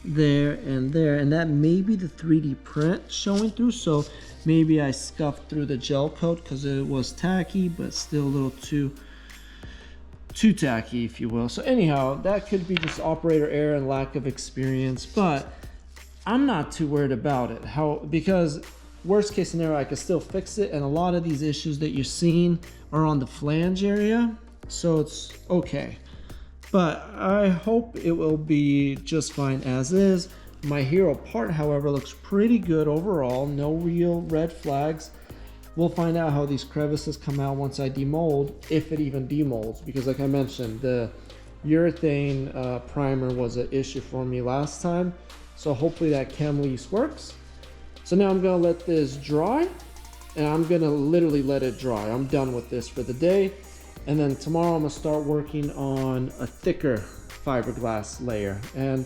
and that may be the 3D print showing through. So maybe I scuffed through the gel coat because it was tacky, but still a little too tacky, if you will. So anyhow, that could be just operator error and lack of experience, but I'm not too worried about it. Because worst case scenario, I could still fix it, and a lot of these issues that you're seeing are on the flange area, so it's okay. But I hope it will be just fine as is. My hero part, however, looks pretty good overall. No real red flags. We'll find out how these crevices come out once I demold, if it even demolds, because like I mentioned, the urethane primer was an issue for me last time. So hopefully that chem lease works. So now I'm gonna let this dry, and I'm gonna literally let it dry. I'm done with this for the day. And then tomorrow I'm gonna start working on a thicker fiberglass layer. And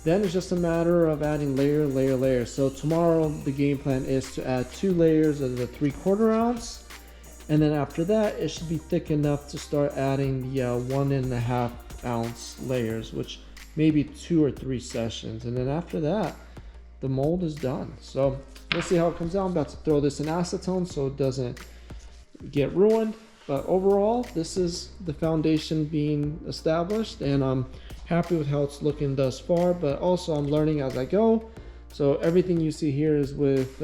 then it's just a matter of adding layer. So tomorrow the game plan is to add 2 layers of the 3/4 ounce. And then after that, it should be thick enough to start adding the 1.5 ounce layers, which maybe 2 or 3 sessions. And then after that, the mold is done. So we'll see how it comes out. I'm about to throw this in acetone so it doesn't get ruined. But overall, this is the foundation being established, and I'm happy with how it's looking thus far, but also I'm learning as I go. So everything you see here is with,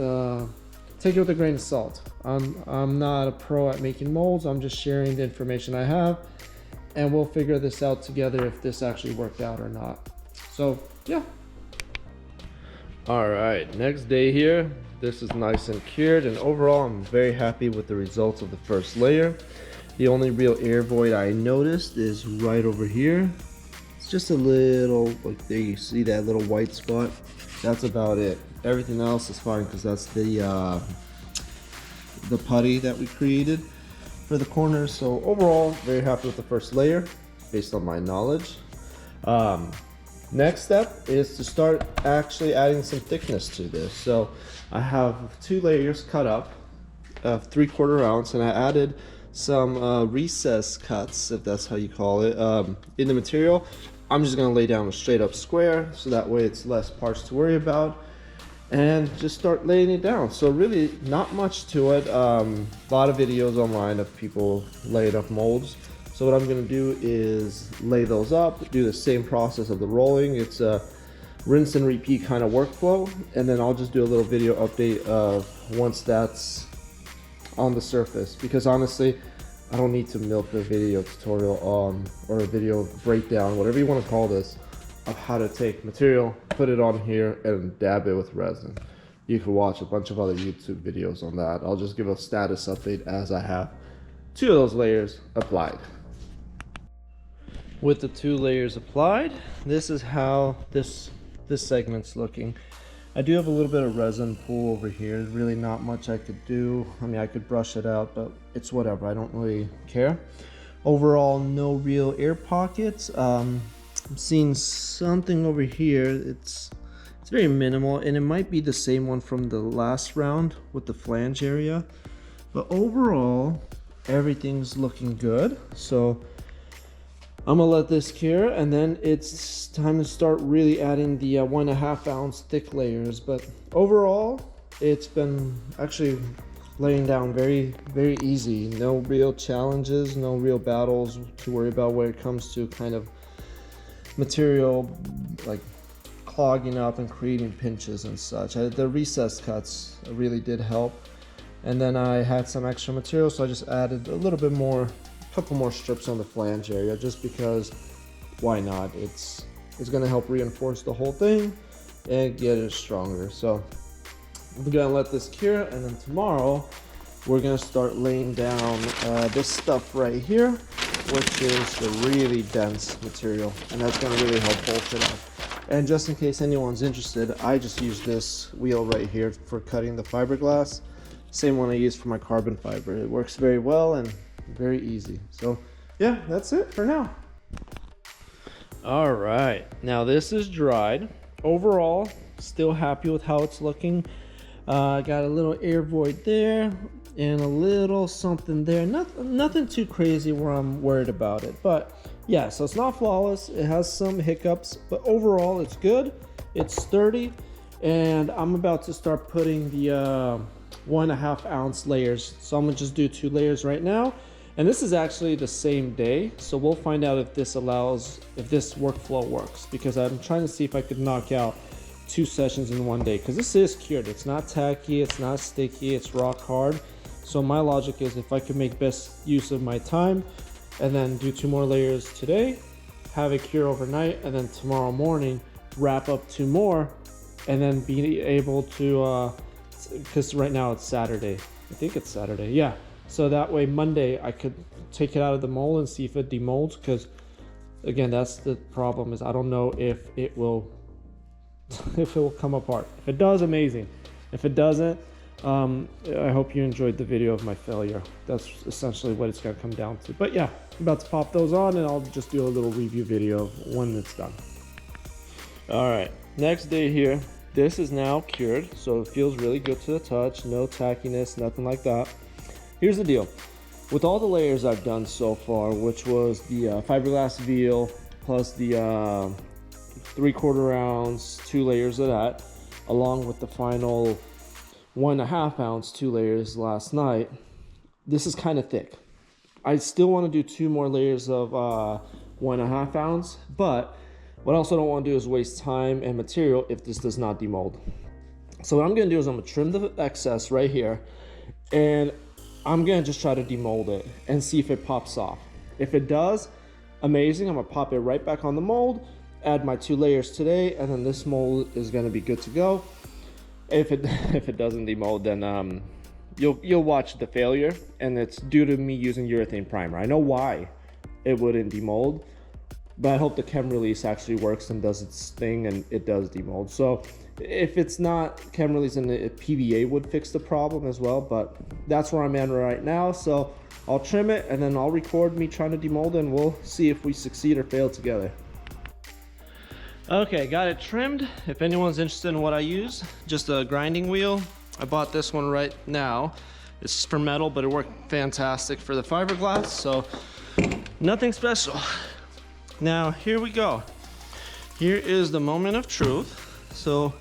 take it with a grain of salt. I'm not a pro at making molds. I'm just sharing the information I have, and we'll figure this out together if this actually worked out or not. So yeah. All right, next day here. This is nice and cured, and overall I'm very happy with the results of the first layer. The only real air void I noticed is right over here. It's just a little, like there you see that little white spot. That's about it. Everything else is fine because that's the putty that we created for the corners. So overall, very happy with the first layer based on my knowledge. Next step is to start actually adding some thickness to this. So I have 2 layers cut up of 3/4 ounce, and I added some recess cuts, if that's how you call it, in the material. I'm just gonna lay down a straight up square so that way it's less parts to worry about, and just start laying it down. So really not much to it. A lot of videos online of people laying up molds. So what I'm gonna do is lay those up, do the same process of the rolling. It's a rinse and repeat kind of workflow, and then I'll just do a little video update of once that's on the surface, because honestly I don't need to milk the video tutorial or a video breakdown, whatever you want to call this, of how to take material, put it on here, and dab it with resin. You can watch a bunch of other YouTube videos on that. I'll just give a status update as I have 2 of those layers applied. With the 2 layers applied, this is how this segment's looking. I do have a little bit of resin pool over here. There's really not much I could do. I mean, I could brush it out, but it's whatever. I don't really care. Overall, no real air pockets. I'm seeing something over here. It's very minimal, and it might be the same one from the last round with the flange area. But overall, everything's looking good. So I'm gonna let this cure, and then it's time to start really adding the 1.5 ounce thick layers. But overall, it's been actually laying down very easy. No real challenges, no real battles to worry about when it comes to kind of material like clogging up and creating pinches and such. The recess cuts really did help, and then I had some extra material, so I just added a little bit more, couple more strips on the flange area, just because why not? It's going to help reinforce the whole thing and get it stronger. So I'm going to let this cure, and then tomorrow we're going to start laying down this stuff right here, which is the really dense material, and that's going to really help bulk it up. And just in case anyone's interested, I just use this wheel right here for cutting the fiberglass. Same one I use for my carbon fiber. It works very well and very easy. So yeah, that's it for now. All right, now this is dried. Overall, still happy with how it's looking. I got a little air void there and a little something there. Nothing too crazy where I'm worried about it, but yeah, so it's not flawless. It has some hiccups, but overall it's good. It's sturdy, and I'm about to start putting the 1.5 ounce layers. So I'm gonna just do 2 layers right now. And this is actually the same day, so we'll find out if this workflow works, because I'm trying to see if I could knock out 2 sessions in one day, because this is cured. It's not tacky, it's not sticky, it's rock hard. So my logic is if I could make best use of my time and then do 2 more layers today, have it cure overnight, and then tomorrow morning wrap up 2 more, and then be able to, because right now it's Saturday. I think it's Saturday, yeah. So that way Monday I could take it out of the mold and see if it demolds, because again, that's the problem, is I don't know if it will if it will come apart. If it does, amazing. If it doesn't, I hope you enjoyed the video of my failure. That's essentially what it's gonna come down to. But yeah, I'm about to pop those on and I'll just do a little review video of when it's done. All right, next day here. This is now cured, so it feels really good to the touch. No tackiness, nothing like that. Here's the deal. With all the layers I've done so far, which was the fiberglass veal, plus the 3/4 ounce, 2 layers of that, along with the final 1.5 ounce, 2 layers last night, this is kind of thick. I still want to do 2 more layers of 1.5 ounce, but what I also don't want to do is waste time and material if this does not demold. So what I'm going to do is I'm going to trim the excess right here, and I'm going to just try to demold it and see if it pops off. If it does, amazing. I'm going to pop it right back on the mold, add my 2 layers today, and then this mold is going to be good to go. If it doesn't demold, then you'll watch the failure, and it's due to me using urethane primer. I know why it wouldn't demold, but I hope the chem release actually works and does its thing, and it does demold. So if it's not chem release, and the PVA would fix the problem as well, but that's where I'm at right now. So I'll trim it and then I'll record me trying to demold it, and we'll see if we succeed or fail together. Okay, got it trimmed. If anyone's interested in what I use, just a grinding wheel. I bought this one right now. It's for metal, but it worked fantastic for the fiberglass, so nothing special. Now, here we go. Here is the moment of truth. So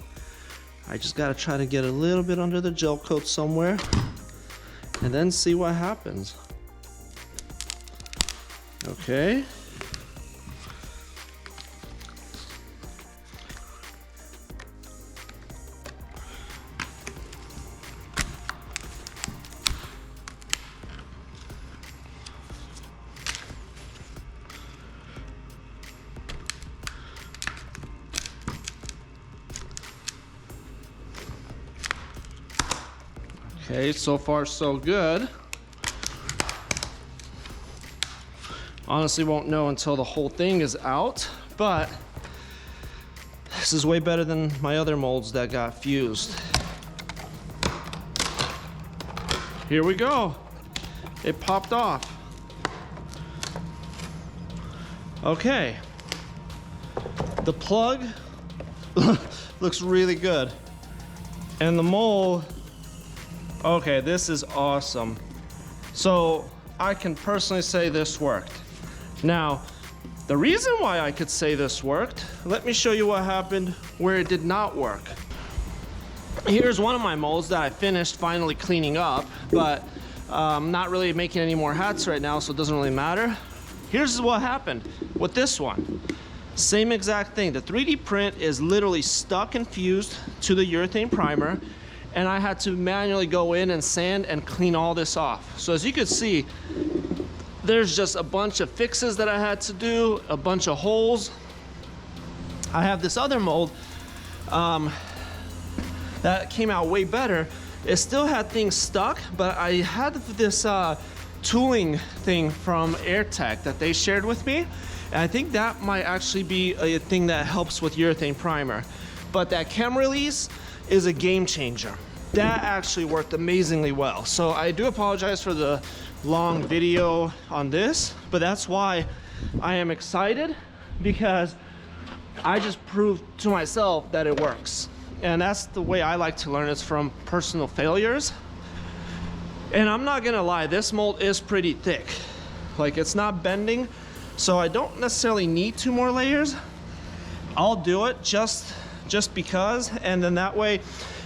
I just gotta try to get a little bit under the gel coat somewhere and then see what happens. Okay. Okay, so far so good. Honestly won't know until the whole thing is out, but this is way better than my other molds that got fused. Here we go. It popped off. Okay. The plug looks really good. And the mold, okay, this is awesome. So I can personally say this worked. Now, the reason why I could say this worked, let me show you what happened where it did not work. Here's one of my molds that I finished finally cleaning up, but I'm not really making any more hats right now, so it doesn't really matter. Here's what happened with this one. Same exact thing. The 3D print is literally stuck and fused to the urethane primer, and I had to manually go in and sand and clean all this off. So as you can see, there's just a bunch of fixes that I had to do, a bunch of holes. I have this other mold that came out way better. It still had things stuck, but I had this tooling thing from AirTech that they shared with me. And I think that might actually be a thing that helps with urethane primer. But that chem release is a game changer. That actually worked amazingly well. So I do apologize for the long video on this, but that's why I am excited, because I just proved to myself that it works. And that's the way I like to learn, is from personal failures. And I'm not gonna lie, this mold is pretty thick. Like, it's not bending, so I don't necessarily need 2 more layers. I'll do it just because, and then that way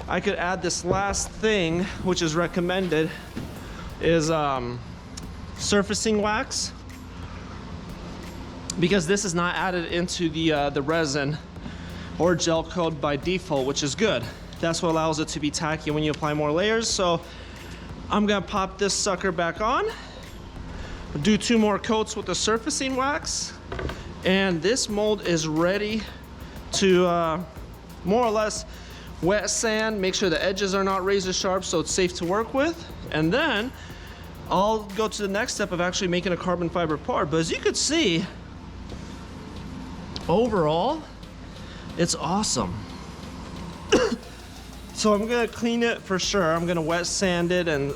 I could add this last thing, which is recommended, is surfacing wax, because this is not added into the resin or gel coat by default, which is good. That's what allows it to be tacky when you apply more layers. So I'm gonna pop this sucker back on, do 2 more coats with the surfacing wax, and this mold is ready to more or less wet sand, make sure the edges are not razor sharp so it's safe to work with, and then I'll go to the next step of actually making a carbon fiber part. But as you could see, overall, it's awesome. So I'm gonna clean it for sure. I'm gonna wet sand it and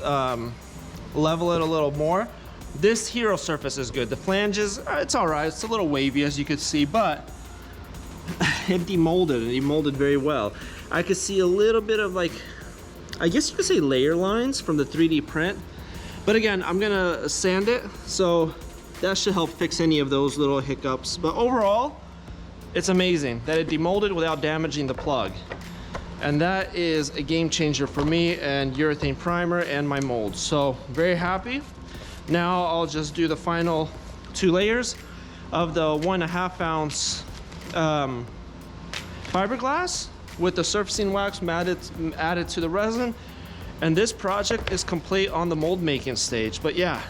level it a little more. This hero surface is good. The flanges, it's all right. It's a little wavy as you can see, but it demolded, and demolded very well. I could see a little bit of like, I guess you could say layer lines from the 3D print. But again, I'm gonna sand it, so that should help fix any of those little hiccups. But overall, it's amazing that it demolded without damaging the plug. And that is a game changer for me and urethane primer and my mold. So very happy. Now I'll just do the final 2 layers of the 1.5 ounce fiberglass with the surfacing wax added to the resin. And this project is complete on the mold making stage. But yeah,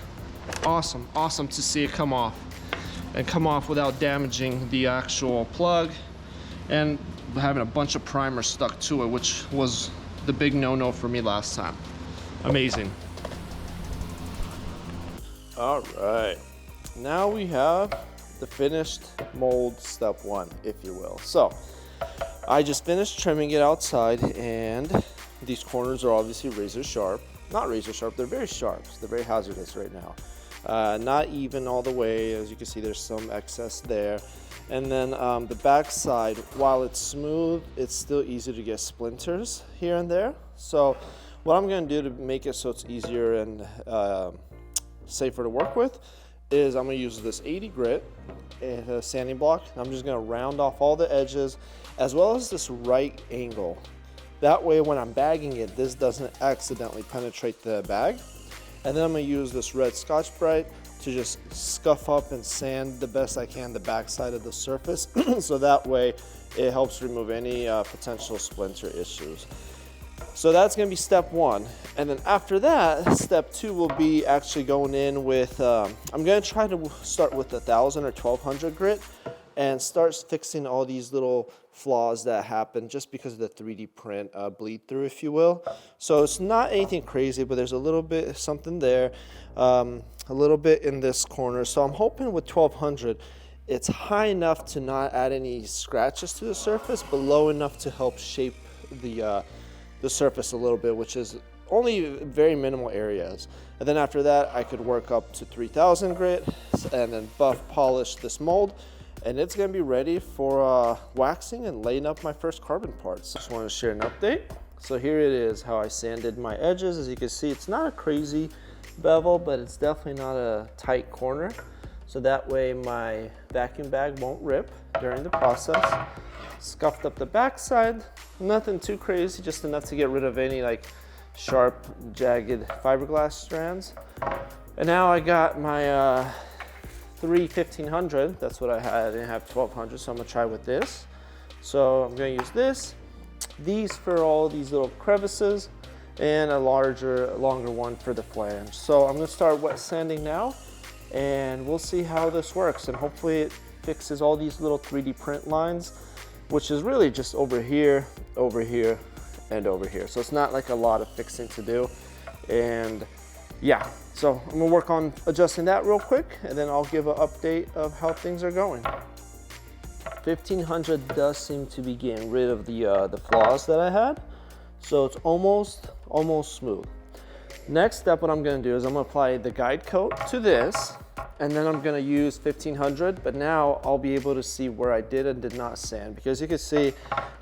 awesome to see it come off, and come off without damaging the actual plug and having a bunch of primer stuck to it, which was the big no-no for me last time. Amazing. All right, now we have the finished mold step 1, if you will. So I just finished trimming it outside, and these corners are obviously razor sharp. Not razor sharp, they're very sharp. So they're very hazardous right now. Not even all the way. As you can see, there's some excess there. And then the back side, while it's smooth, it's still easy to get splinters here and there. So what I'm gonna do to make it so it's easier and safer to work with is I'm gonna use this 80 grit sanding block. I'm just gonna round off all the edges as well as this right angle. That way when I'm bagging it, this doesn't accidentally penetrate the bag. And then I'm gonna use this red Scotch-Brite to just scuff up and sand the best I can the back side of the surface. So that way it helps remove any potential splinter issues. So that's gonna be step 1. And then after that, step 2 will be actually going in with, I'm gonna try to start with 1,000 or 1,200 grit and start fixing all these little flaws that happen just because of the 3D print bleed through, if you will. So it's not anything crazy, but there's a little bit something there, a little bit in this corner. So I'm hoping with 1,200, it's high enough to not add any scratches to the surface, but low enough to help shape the surface a little bit, which is only very minimal areas. And then after that, I could work up to 3,000 grit and then buff polish this mold. And it's gonna be ready for waxing and laying up my first carbon parts. Just wanna share an update. So here it is, how I sanded my edges. As you can see, it's not a crazy bevel, but it's definitely not a tight corner. So that way my vacuum bag won't rip during the process. Scuffed up the backside, nothing too crazy, just enough to get rid of any like sharp, jagged fiberglass strands. And now I got my 1500, that's what I had. I didn't have 1200, so I'm gonna try with this. So I'm gonna use these for all these little crevices, and a longer one for the flange. So I'm gonna start wet sanding now, and we'll see how this works. And hopefully it fixes all these little 3D print lines, which is really just over here, and over here. So it's not like a lot of fixing to do. And yeah, so I'm gonna work on adjusting that real quick, and then I'll give an update of how things are going. 1500 does seem to be getting rid of the flaws that I had. So it's almost smooth. Next step, what I'm gonna do is I'm gonna apply the guide coat to this, and then I'm gonna use 1500, but now I'll be able to see where I did and did not sand, because you can see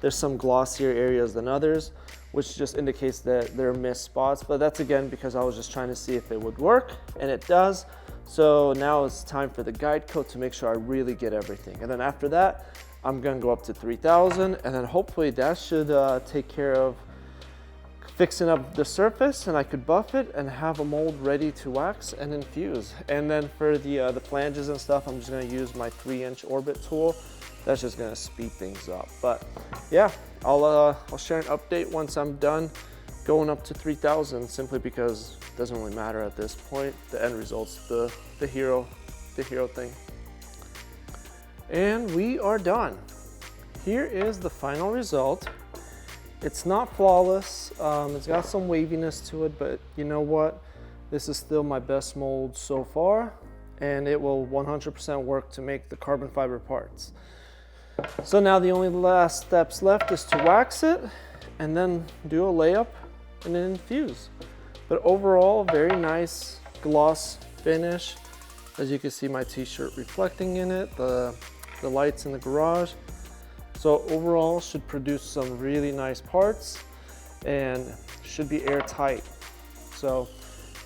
there's some glossier areas than others, which just indicates that there are missed spots. But that's again because I was just trying to see if it would work, and it does. So now it's time for the guide coat to make sure I really get everything. And then after that, I'm gonna go up to 3000, and then hopefully that should take care of fixing up the surface, and I could buff it and have a mold ready to wax and infuse. And then for the flanges and stuff, I'm just gonna use my 3-inch orbit tool. That's just gonna speed things up. But yeah, I'll share an update once I'm done going up to 3000, simply because it doesn't really matter at this point. The end result's the hero thing. And we are done. Here is the final result. It's not flawless. It's got some waviness to it, but you know what? This is still my best mold so far, and it will 100% work to make the carbon fiber parts. So now the only last steps left is to wax it and then do a layup and then infuse. But overall, very nice gloss finish. As you can see, my t-shirt reflecting in it, the lights in the garage. So overall, should produce some really nice parts and should be airtight. So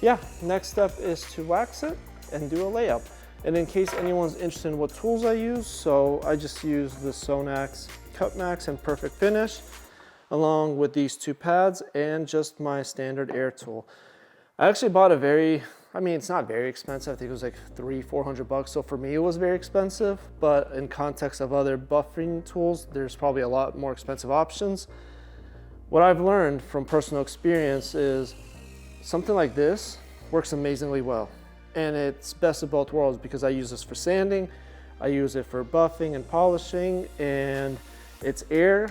yeah, next step is to wax it and do a layup. And in case anyone's interested in what tools I use, so I just use the Sonax Cut Max and Perfect Finish, along with these two pads and just my standard air tool. I actually bought a very, it's not very expensive. I think it was like $300-400 bucks. So for me, it was very expensive, but in context of other buffing tools, there's probably a lot more expensive options. What I've learned from personal experience is something like this works amazingly well. And it's best of both worlds because I use this for sanding, I use it for buffing and polishing, and it's air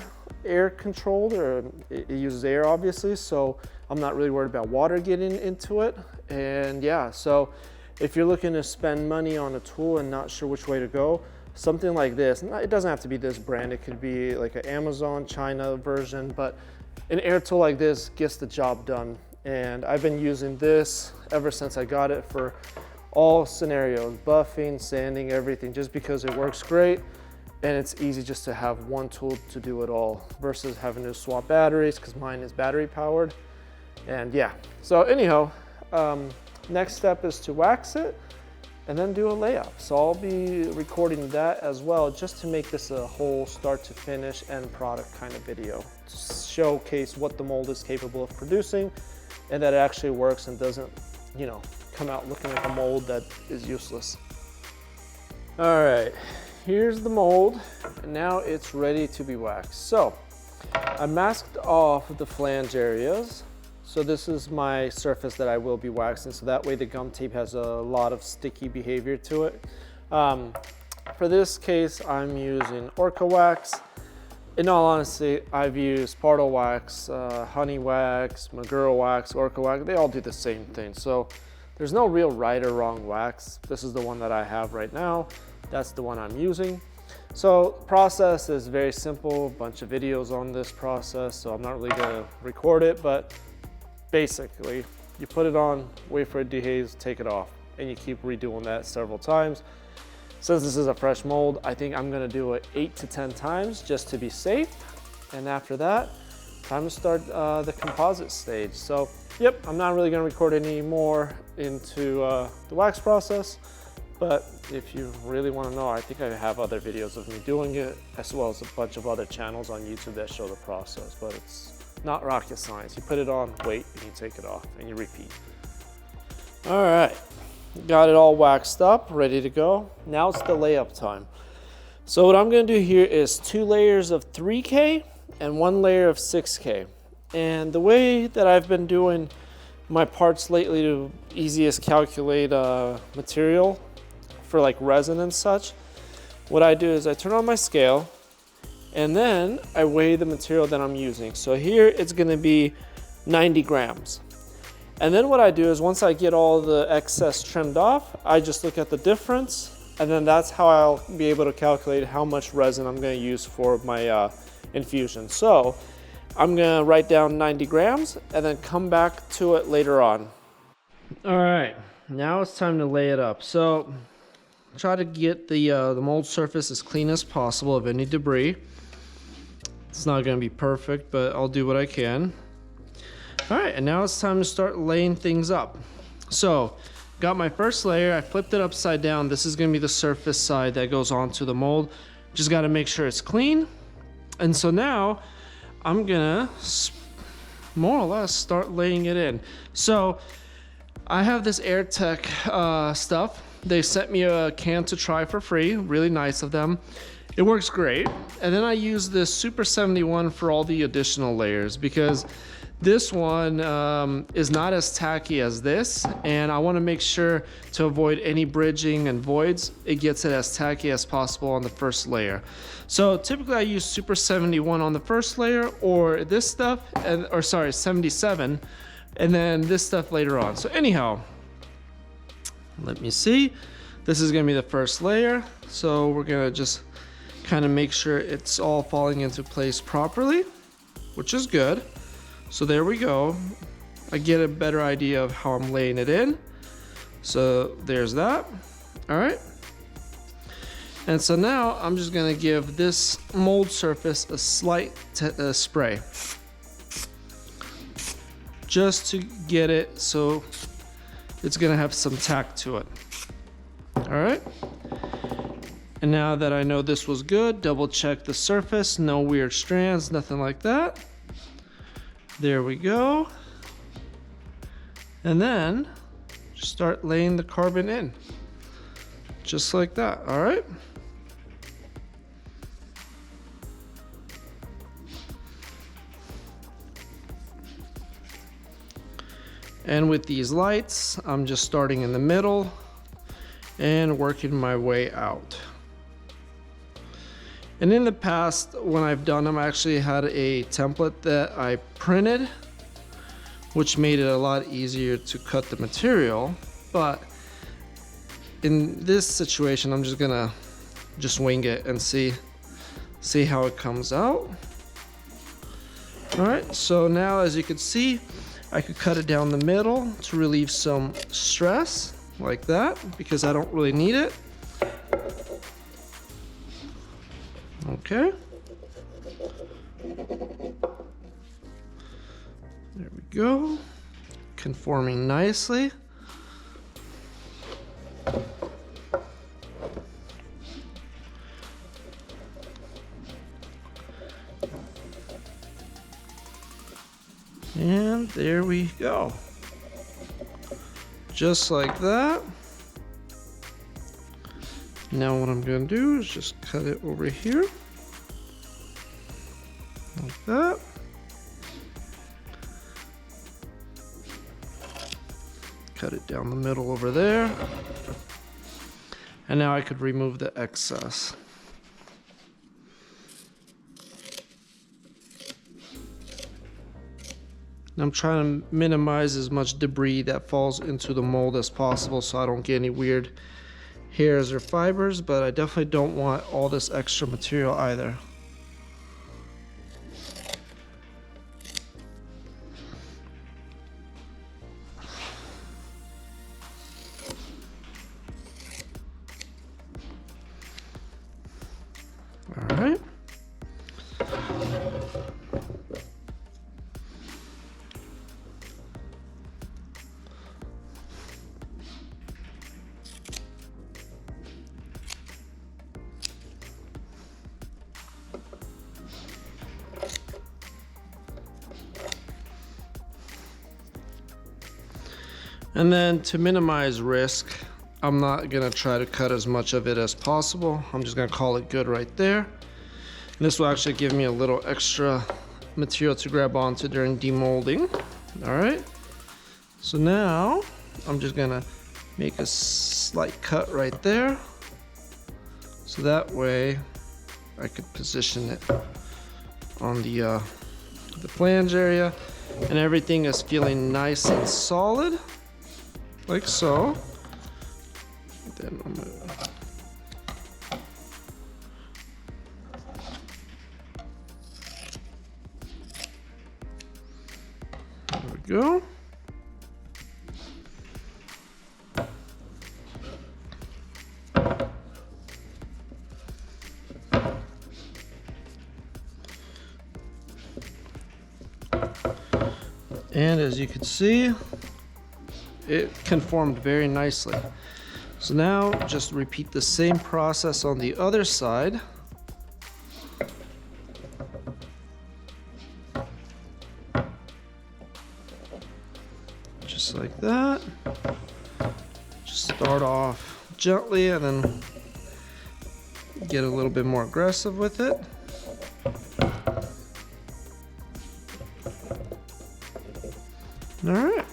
controlled, or it uses air obviously, so I'm not really worried about water getting into it. And yeah, so if you're looking to spend money on a tool and not sure which way to go, something like this, it doesn't have to be this brand, it could be like an Amazon China version, but an air tool like this gets the job done. And I've been using this ever since I got it for all scenarios, buffing, sanding, everything, just because it works great and it's easy just to have one tool to do it all versus having to swap batteries, because mine is battery powered. And yeah, so anyhow, next step is to wax it and then do a layup. So I'll be recording that as well, just to make this a whole start to finish end product kind of video, to showcase what the mold is capable of producing and that it actually works and doesn't, come out looking like a mold that is useless. All right, here's the mold, and now it's ready to be waxed. So I masked off the flange areas. So this is my surface that I will be waxing, so that way the gum tape has a lot of sticky behavior to it. For this case, I'm using Orca wax. In all honesty, I've used Spartle wax, honey wax, Maguro wax, Orca wax. They all do the same thing. So there's no real right or wrong wax. This is the one that I have right now. That's the one I'm using. So process is very simple, a bunch of videos on this process, so I'm not really gonna record it, but basically you put it on, wait for it to dehaze, take it off, and you keep redoing that several times. Since this is a fresh mold, I think I'm gonna do it 8 to 10 times just to be safe. And after that, time to start the composite stage. So yep, I'm not really gonna record any more into the wax process, but if you really wanna know, I think I have other videos of me doing it, as well as a bunch of other channels on YouTube that show the process, but it's not rocket science. You put it on, wait, and you take it off, and you repeat. All right. Got it all waxed up, ready to go. Now it's the layup time. So what I'm gonna do here is 2 layers of 3K and 1 layer of 6K. And the way that I've been doing my parts lately to easiest calculate material for like resin and such, what I do is I turn on my scale and then I weigh the material that I'm using. So here it's gonna be 90 grams. And then what I do is once I get all the excess trimmed off, I just look at the difference, and then that's how I'll be able to calculate how much resin I'm gonna use for my infusion. So I'm gonna write down 90 grams and then come back to it later on. All right, now it's time to lay it up. So try to get the mold surface as clean as possible of any debris. It's not gonna be perfect, but I'll do what I can. All right, and now it's time to start laying things up. So, got my first layer, I flipped it upside down. This is gonna be the surface side that goes onto the mold. Just gotta make sure it's clean. And so now, I'm gonna more or less start laying it in. So, I have this AirTech stuff. They sent me a can to try for free, really nice of them. It works great. And then I use this Super 71 for all the additional layers because this one is not as tacky as this, and I want to make sure to avoid any bridging and voids. It gets it as tacky as possible on the first layer. So typically I use Super 71 on the first layer, or this stuff, or sorry, 77, and then this stuff later on. So anyhow, let me see. This is going to be the first layer. So we're going to just kind of make sure it's all falling into place properly, which is good. So there we go. I get a better idea of how I'm laying it in. So there's that. All right. And so now I'm just gonna give this mold surface a slight spray, just to get it so it's gonna have some tack to it. All right. And now that I know this was good, double check the surface, no weird strands, nothing like that. There we go. And then just start laying the carbon in, just like that. All right. And with these lights, I'm just starting in the middle and working my way out. And in the past, when I've done them, I actually had a template that I printed, which made it a lot easier to cut the material. But in this situation, I'm just gonna wing it and see how it comes out. All right, so now as you can see, I could cut it down the middle to relieve some stress like that, because I don't really need it. Okay. There we go. Conforming nicely. And there we go. Just like that. Now what I'm going to do is just cut it over here. Like that. Cut it down the middle over there. And now I could remove the excess. I'm trying to minimize as much debris that falls into the mold as possible so I don't get any weird hairs or fibers, but I definitely don't want all this extra material either. All right. And then to minimize risk, I'm not gonna try to cut as much of it as possible. I'm just gonna call it good right there. And this will actually give me a little extra material to grab onto during demolding. All right. So now I'm just gonna make a slight cut right there. So that way I could position it on the flange area, and everything is feeling nice and solid. Like so. Then I'm gonna there we go. And as you can see, it conformed very nicely. So now just repeat the same process on the other side. Just like that. Just start off gently and then get a little bit more aggressive with it. All right.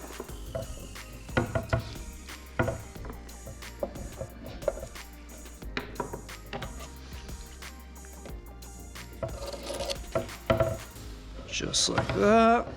Just like that.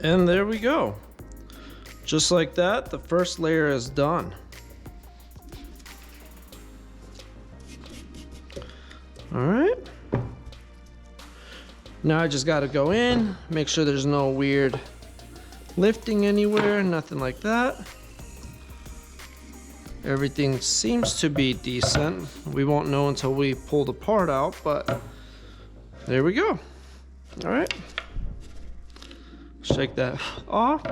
And there we go. Just like that, the first layer is done. All right. Now I just got to go in, make sure there's no weird lifting anywhere, nothing like that. Everything seems to be decent. We won't know until we pull the part out, but there we go. All right. Shake that off.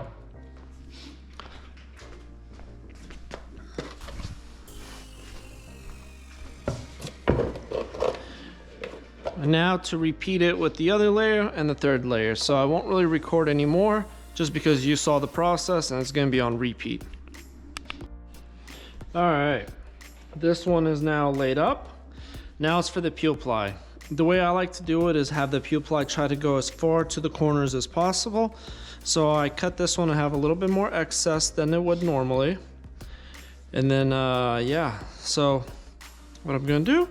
And now to repeat it with the other layer and the third layer. So I won't really record anymore just because you saw the process and it's going to be on repeat. All right, this one is now laid up. Now it's for the peel ply. The way I like to do it is have the peel ply try to go as far to the corners as possible. So I cut this one to have a little bit more excess than it would normally. And then, yeah, so what I'm gonna do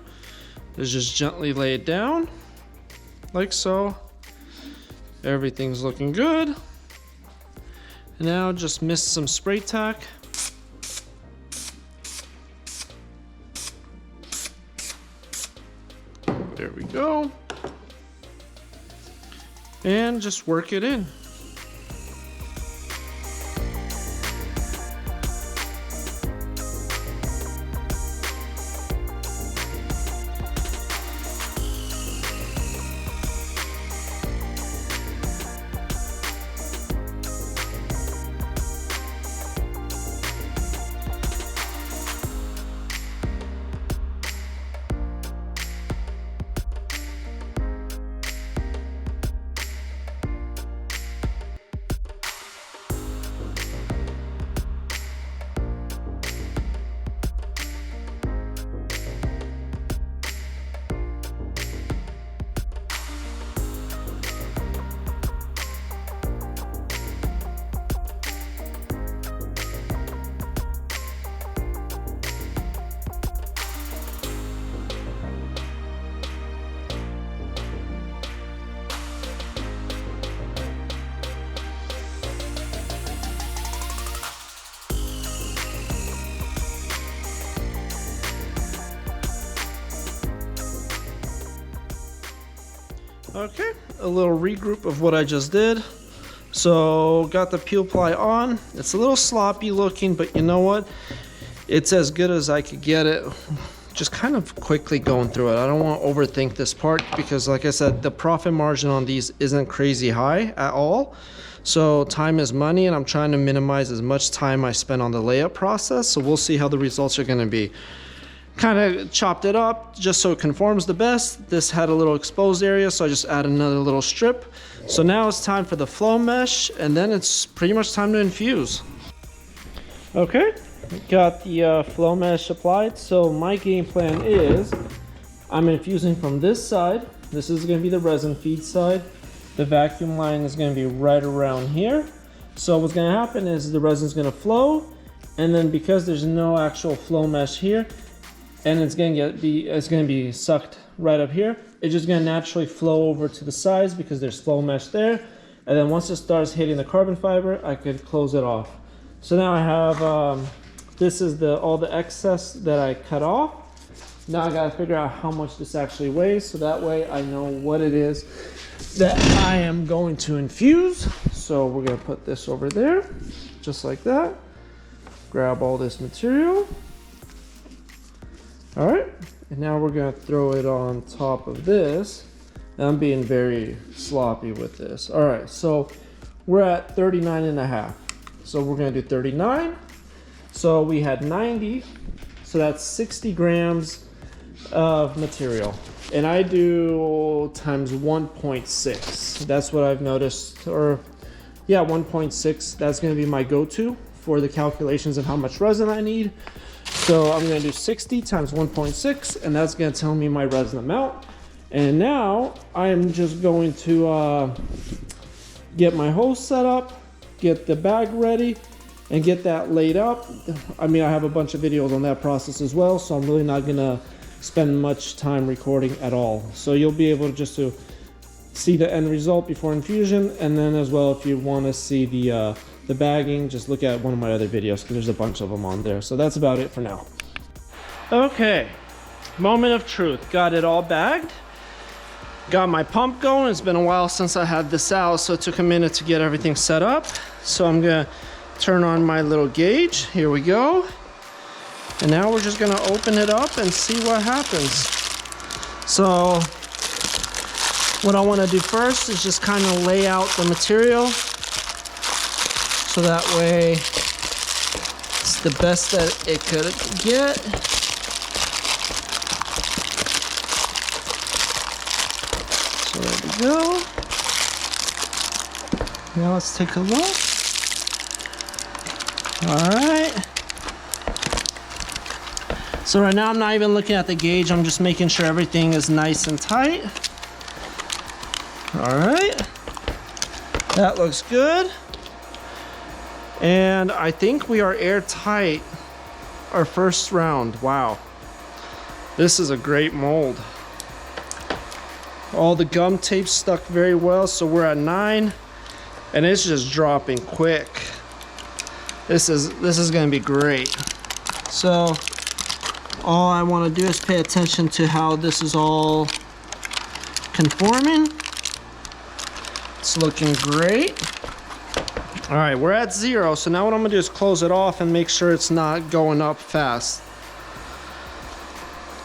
is just gently lay it down like so. Everything's looking good. And now just mist some spray tack. There we go. And just work it in. Okay, a little regroup of what I just did. So got the peel ply on. It's a little sloppy looking, but you know what? It's as good as I could get it. Just kind of quickly going through it. I don't want to overthink this part because like I said, the profit margin on these isn't crazy high at all. So time is money and I'm trying to minimize as much time I spend on the layup process. So we'll see how the results are going to be. Kind of chopped it up just so it conforms the best. This had a little exposed area, so I just add another little strip. So now it's time for the flow mesh, and then it's pretty much time to infuse. Okay, got the flow mesh applied. So my game plan is I'm infusing from this side. This is going to be the resin feed side. The vacuum line is going to be right around here. So what's going to happen is the resin is going to flow, and then because there's no actual flow mesh here, and it's going to be sucked right up here. It's just going to naturally flow over to the sides because there's flow mesh there. And then once it starts hitting the carbon fiber, I could close it off. So now I have, this is all the excess that I cut off. Now I got to figure out how much this actually weighs, so that way I know what it is that I am going to infuse. So we're gonna put this over there, just like that. Grab all this material. All right, and now we're gonna throw it on top of this. I'm being very sloppy with this. All right, so we're at 39.5. So we're gonna do 39. So we had 90, so that's 60 grams of material. And I do times 1.6. That's what I've noticed, or yeah, 1.6. That's gonna be my go-to for the calculations of how much resin I need. So I'm gonna do 60 times 1.6, and that's gonna tell me my resin amount. And now I'm just going to get my hose set up, get the bag ready, and get that laid up. I mean, I have a bunch of videos on that process as well, so I'm really not gonna spend much time recording at all. So you'll be able just to see the end result before infusion, and then as well, if you wanna see the bagging, just look at one of my other videos, because there's a bunch of them on there. So that's about it for now. Okay, moment of truth. Got it all bagged. Got my pump going. It's been a while since I had this out, so it took a minute to get everything set up. So I'm gonna turn on my little gauge. Here we go. And now we're just gonna open it up and see what happens. So what I wanna do first is just kind of lay out the material, so that way it's the best that it could get. So there we go. Now let's take a look. All right. So right now I'm not even looking at the gauge. I'm just making sure everything is nice and tight. All right. That looks good. And I think we are airtight our first round. Wow. This is a great mold. All the gum tape stuck very well, so we're at 9, and it's just dropping quick. This is gonna be great. So all I wanna do is pay attention to how this is all conforming. It's looking great. All right, we're at 0, so now what I'm gonna do is close it off and make sure it's not going up fast.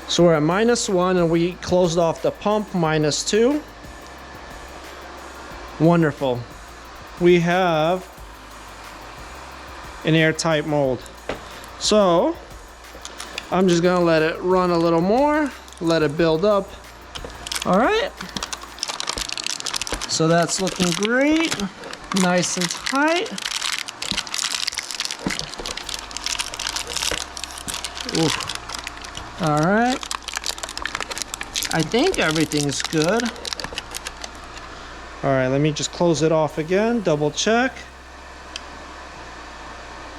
So we're at -1, and we closed off the pump, -2. Wonderful. We have an airtight mold. So I'm just gonna let it run a little more, let it build up. All right. So that's looking great. Nice and tight. Ooh. All right. I think everything's good. All right, let me just close it off again, double check.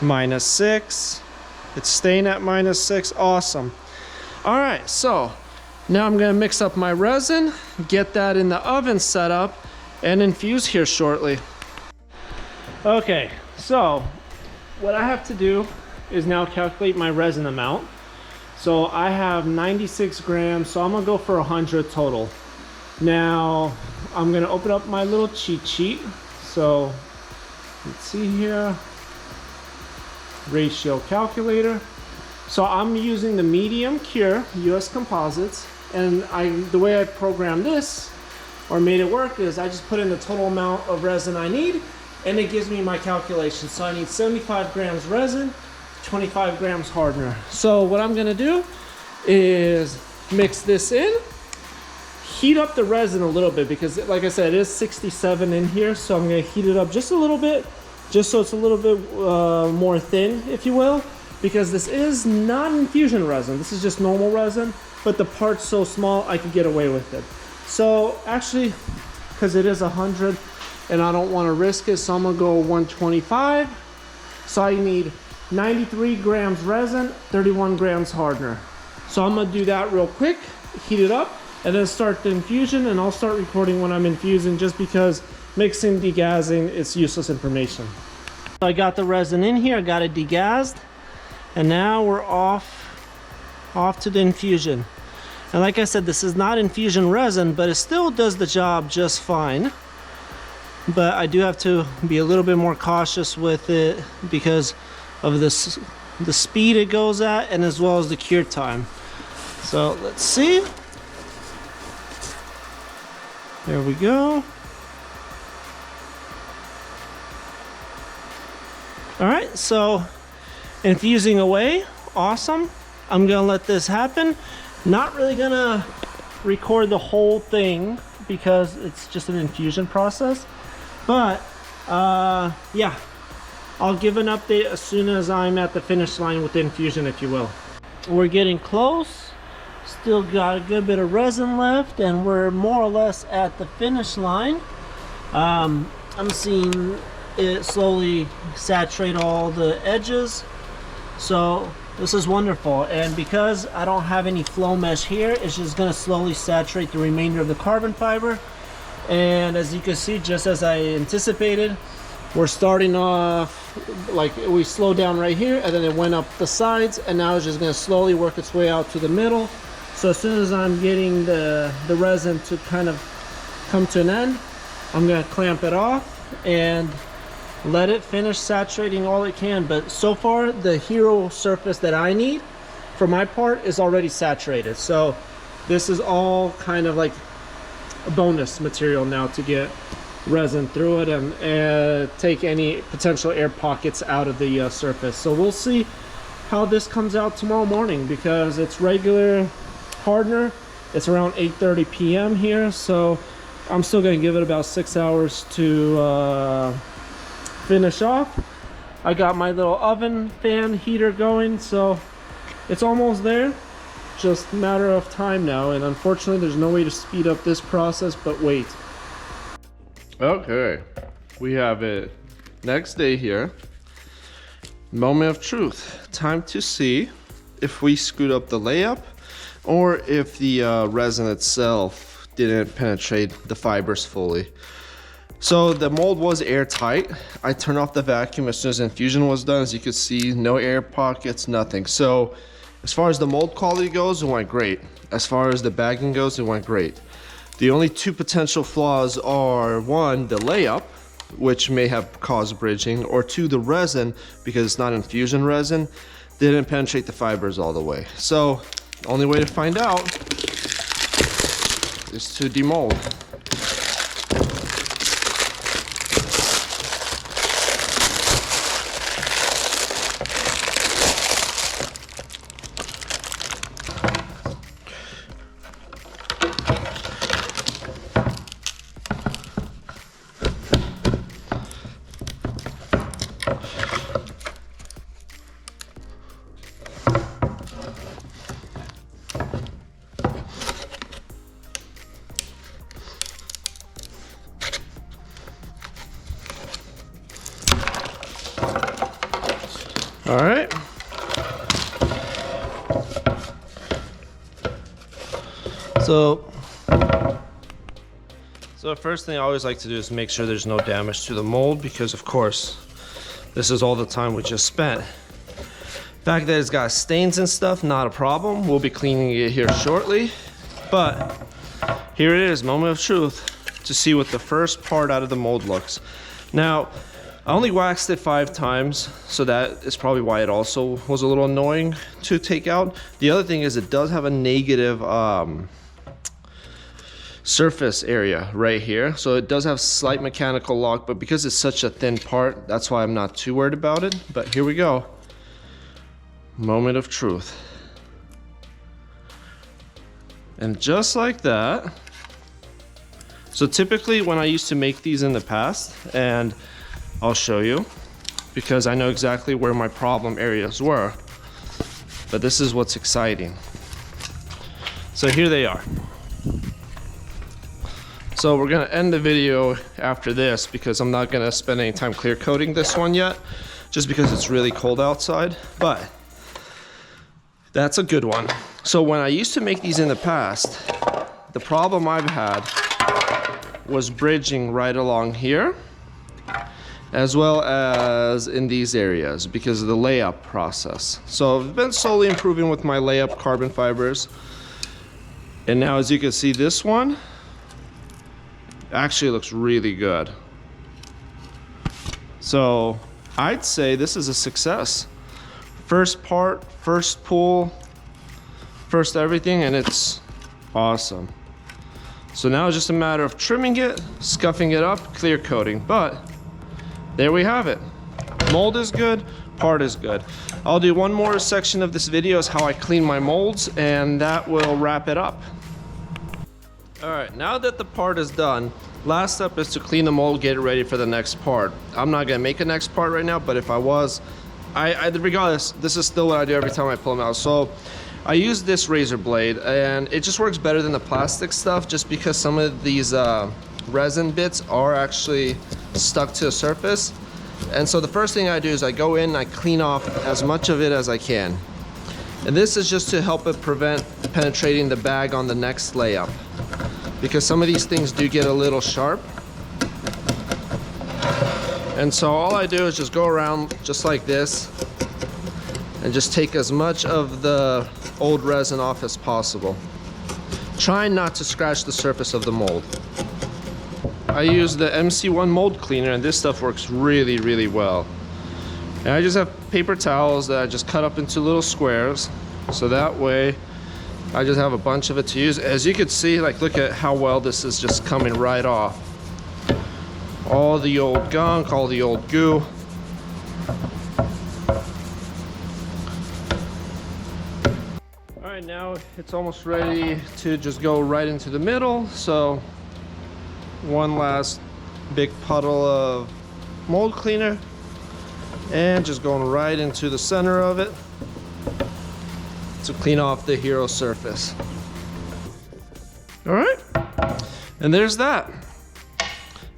-6. It's staying at -6, awesome. All right, so now I'm gonna mix up my resin, get that in the oven set up, and infuse here shortly. Okay, so what I have to do is now calculate my resin amount. So I have 96 grams, so I'm gonna go for 100 total. Now I'm gonna open up my little cheat sheet. So let's see here, ratio calculator. So I'm using the medium cure US Composites, and the way I programmed this or made it work is I just put in the total amount of resin I need, and it gives me my calculation. So I need 75 grams resin, 25 grams hardener. So what I'm gonna do is mix this in, heat up the resin a little bit, because like I said, it is 67 in here. So I'm gonna heat it up just a little bit, just so it's a little bit more thin, if you will, because this is not infusion resin. This is just normal resin, but the part's so small I could get away with it. So actually, because it is 100 and I don't want to risk it, so I'm gonna go 125. So I need 93 grams resin, 31 grams hardener. So I'm gonna do that real quick, heat it up, and then start the infusion, and I'll start recording when I'm infusing, just because mixing, degassing, it's useless information. I got the resin in here, I got it degassed, and now we're off to the infusion. And like I said, this is not infusion resin, but it still does the job just fine. But I do have to be a little bit more cautious with it because of this, the speed it goes at, and as well as the cure time. So let's see. There we go. All right, so infusing away, awesome. I'm gonna let this happen. Not really gonna record the whole thing because it's just an infusion process. But yeah, I'll give an update as soon as I'm at the finish line with the infusion, if you will. We're getting close. Still got a good bit of resin left, and we're more or less at the finish line. I'm seeing it slowly saturate all the edges, so this is wonderful. And because I don't have any flow mesh here, it's just going to slowly saturate the remainder of the carbon fiber. And as you can see, just as I anticipated, we're starting off like we slowed down right here, and then it went up the sides, and now it's just going to slowly work its way out to the middle. So as soon as I'm getting the resin to kind of come to an end, I'm going to clamp it off and let it finish saturating all it can. But so far, the hero surface that I need for my part is already saturated. So this is all kind of like a bonus material now to get resin through it and take any potential air pockets out of the surface. So we'll see how this comes out tomorrow morning, because it's regular hardener. It's around 8:30 p.m. here, so I'm still going to give it about 6 hours to finish off. I got my little oven fan heater going, so it's almost there. Just a matter of time now, and unfortunately there's no way to speed up this process but wait. Okay, we have it next day here. Moment of truth. Time to see if we screwed up the layup or if the resin itself didn't penetrate the fibers fully. So the mold was airtight. I turned off the vacuum as soon as infusion was done. As you can see, no air pockets, nothing. So as far as the mold quality goes, it went great. As far as the bagging goes, it went great. The only two potential flaws are, one, the layup, which may have caused bridging, or two, the resin, because it's not infusion resin, didn't penetrate the fibers all the way. So the only way to find out is to demold. All right. So the first thing I always like to do is make sure there's no damage to the mold, because of course this is all the time we just spent. The fact that it's got stains and stuff, not a problem. We'll be cleaning it here shortly. But here it is, moment of truth, to see what the first part out of the mold looks. Now, I only waxed it 5 times, so that is probably why it also was a little annoying to take out. The other thing is it does have a negative surface area right here. So it does have slight mechanical lock, but because it's such a thin part, that's why I'm not too worried about it. But here we go. Moment of truth. And just like that. So typically when I used to make these in the past, and I'll show you because I know exactly where my problem areas were, but this is what's exciting. So here they are. So we're gonna end the video after this because I'm not gonna spend any time clear coating this one yet, just because it's really cold outside, but that's a good one. So when I used to make these in the past, the problem I've had was bridging right along here, as well as in these areas because of the layup process. So I've been slowly improving with my layup carbon fibers. And now as you can see, this one actually looks really good. So I'd say this is a success. First part, first pull, first everything, and it's awesome. So now it's just a matter of trimming it, scuffing it up, clear coating. But there we have it. Mold is good, part is good. I'll do one more section of this video is how I clean my molds, and that will wrap it up. All right, now that the part is done, last step is to clean the mold, get it ready for the next part. I'm not gonna make a next part right now, but if I was, regardless, this is still what I do every time I pull them out. So I use this razor blade, and it just works better than the plastic stuff just because some of these resin bits are actually stuck to the surface. And so the first thing I do is I go in and I clean off as much of it as I can. And this is just to help it prevent penetrating the bag on the next layup, because some of these things do get a little sharp. And so all I do is just go around just like this and just take as much of the old resin off as possible. Trying not to scratch the surface of the mold. I use the MC1 mold cleaner, and this stuff works really, really well. And I just have paper towels that I just cut up into little squares, so that way I just have a bunch of it to use. As you can see, like, look at how well this is just coming right off. All the old gunk, all the old goo. All right, now it's almost ready to just go right into the middle. So one last big puddle of mold cleaner and just going right into the center of it to clean off the hero surface. All right, and there's that.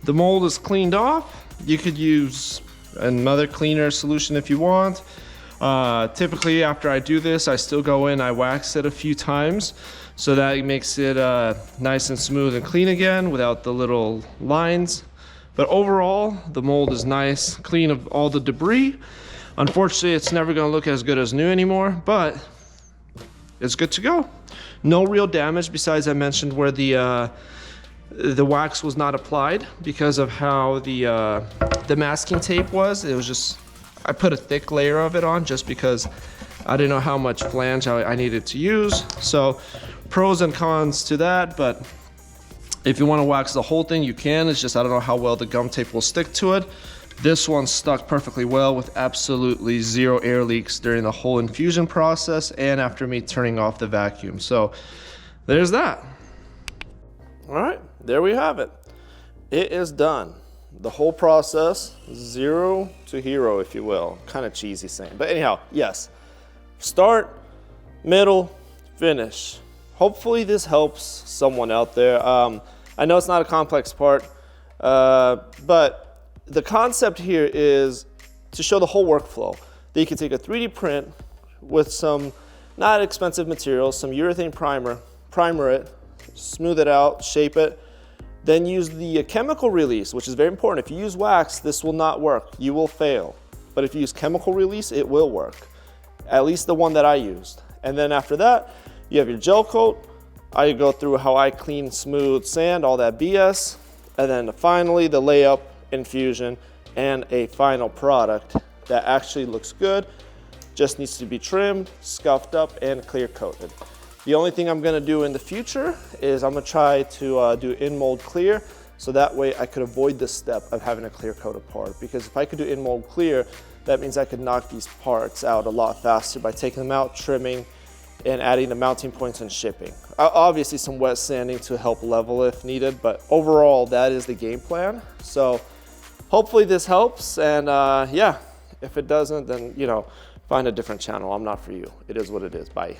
The mold is cleaned off. You could use another cleaner solution if you want. Typically after I do this, I still go in, I wax it a few times, so that makes it nice and smooth and clean again without the little lines. But overall, the mold is nice, clean of all the debris. Unfortunately, it's never gonna look as good as new anymore, but it's good to go. No real damage besides I mentioned where the wax was not applied because of how the masking tape was. It was just, I put a thick layer of it on just because I didn't know how much flange I needed to use. So pros and cons to that, but if you want to wax the whole thing, you can. It's just I don't know how well the gum tape will stick to it. This one stuck perfectly well with absolutely zero air leaks during the whole infusion process and after me turning off the vacuum. So there's that. All right, there we have it. It is done. The whole process, 0 to hero, if you will. Kind of cheesy saying, but anyhow, yes. Start, middle, finish. Hopefully this helps someone out there. I know it's not a complex part, but the concept here is to show the whole workflow. That you can take a 3D print with some not expensive materials, some urethane primer it, smooth it out, shape it, then use the chemical release, which is very important. If you use wax, this will not work. You will fail. But if you use chemical release, it will work. At least the one that I used. And then after that, you have your gel coat. I go through how I clean, smooth, sand, all that BS. And then finally, the layup, infusion, and a final product that actually looks good. Just needs to be trimmed, scuffed up, and clear coated. The only thing I'm gonna do in the future is I'm gonna try to do in mold clear, so that way I could avoid this step of having a clear coat part. Because if I could do in mold clear, that means I could knock these parts out a lot faster by taking them out, trimming, and adding the mounting points and shipping. Obviously some wet sanding to help level if needed, but overall that is the game plan. So hopefully this helps, and yeah, if it doesn't, then find a different channel. I'm not for you. It is what it is. Bye.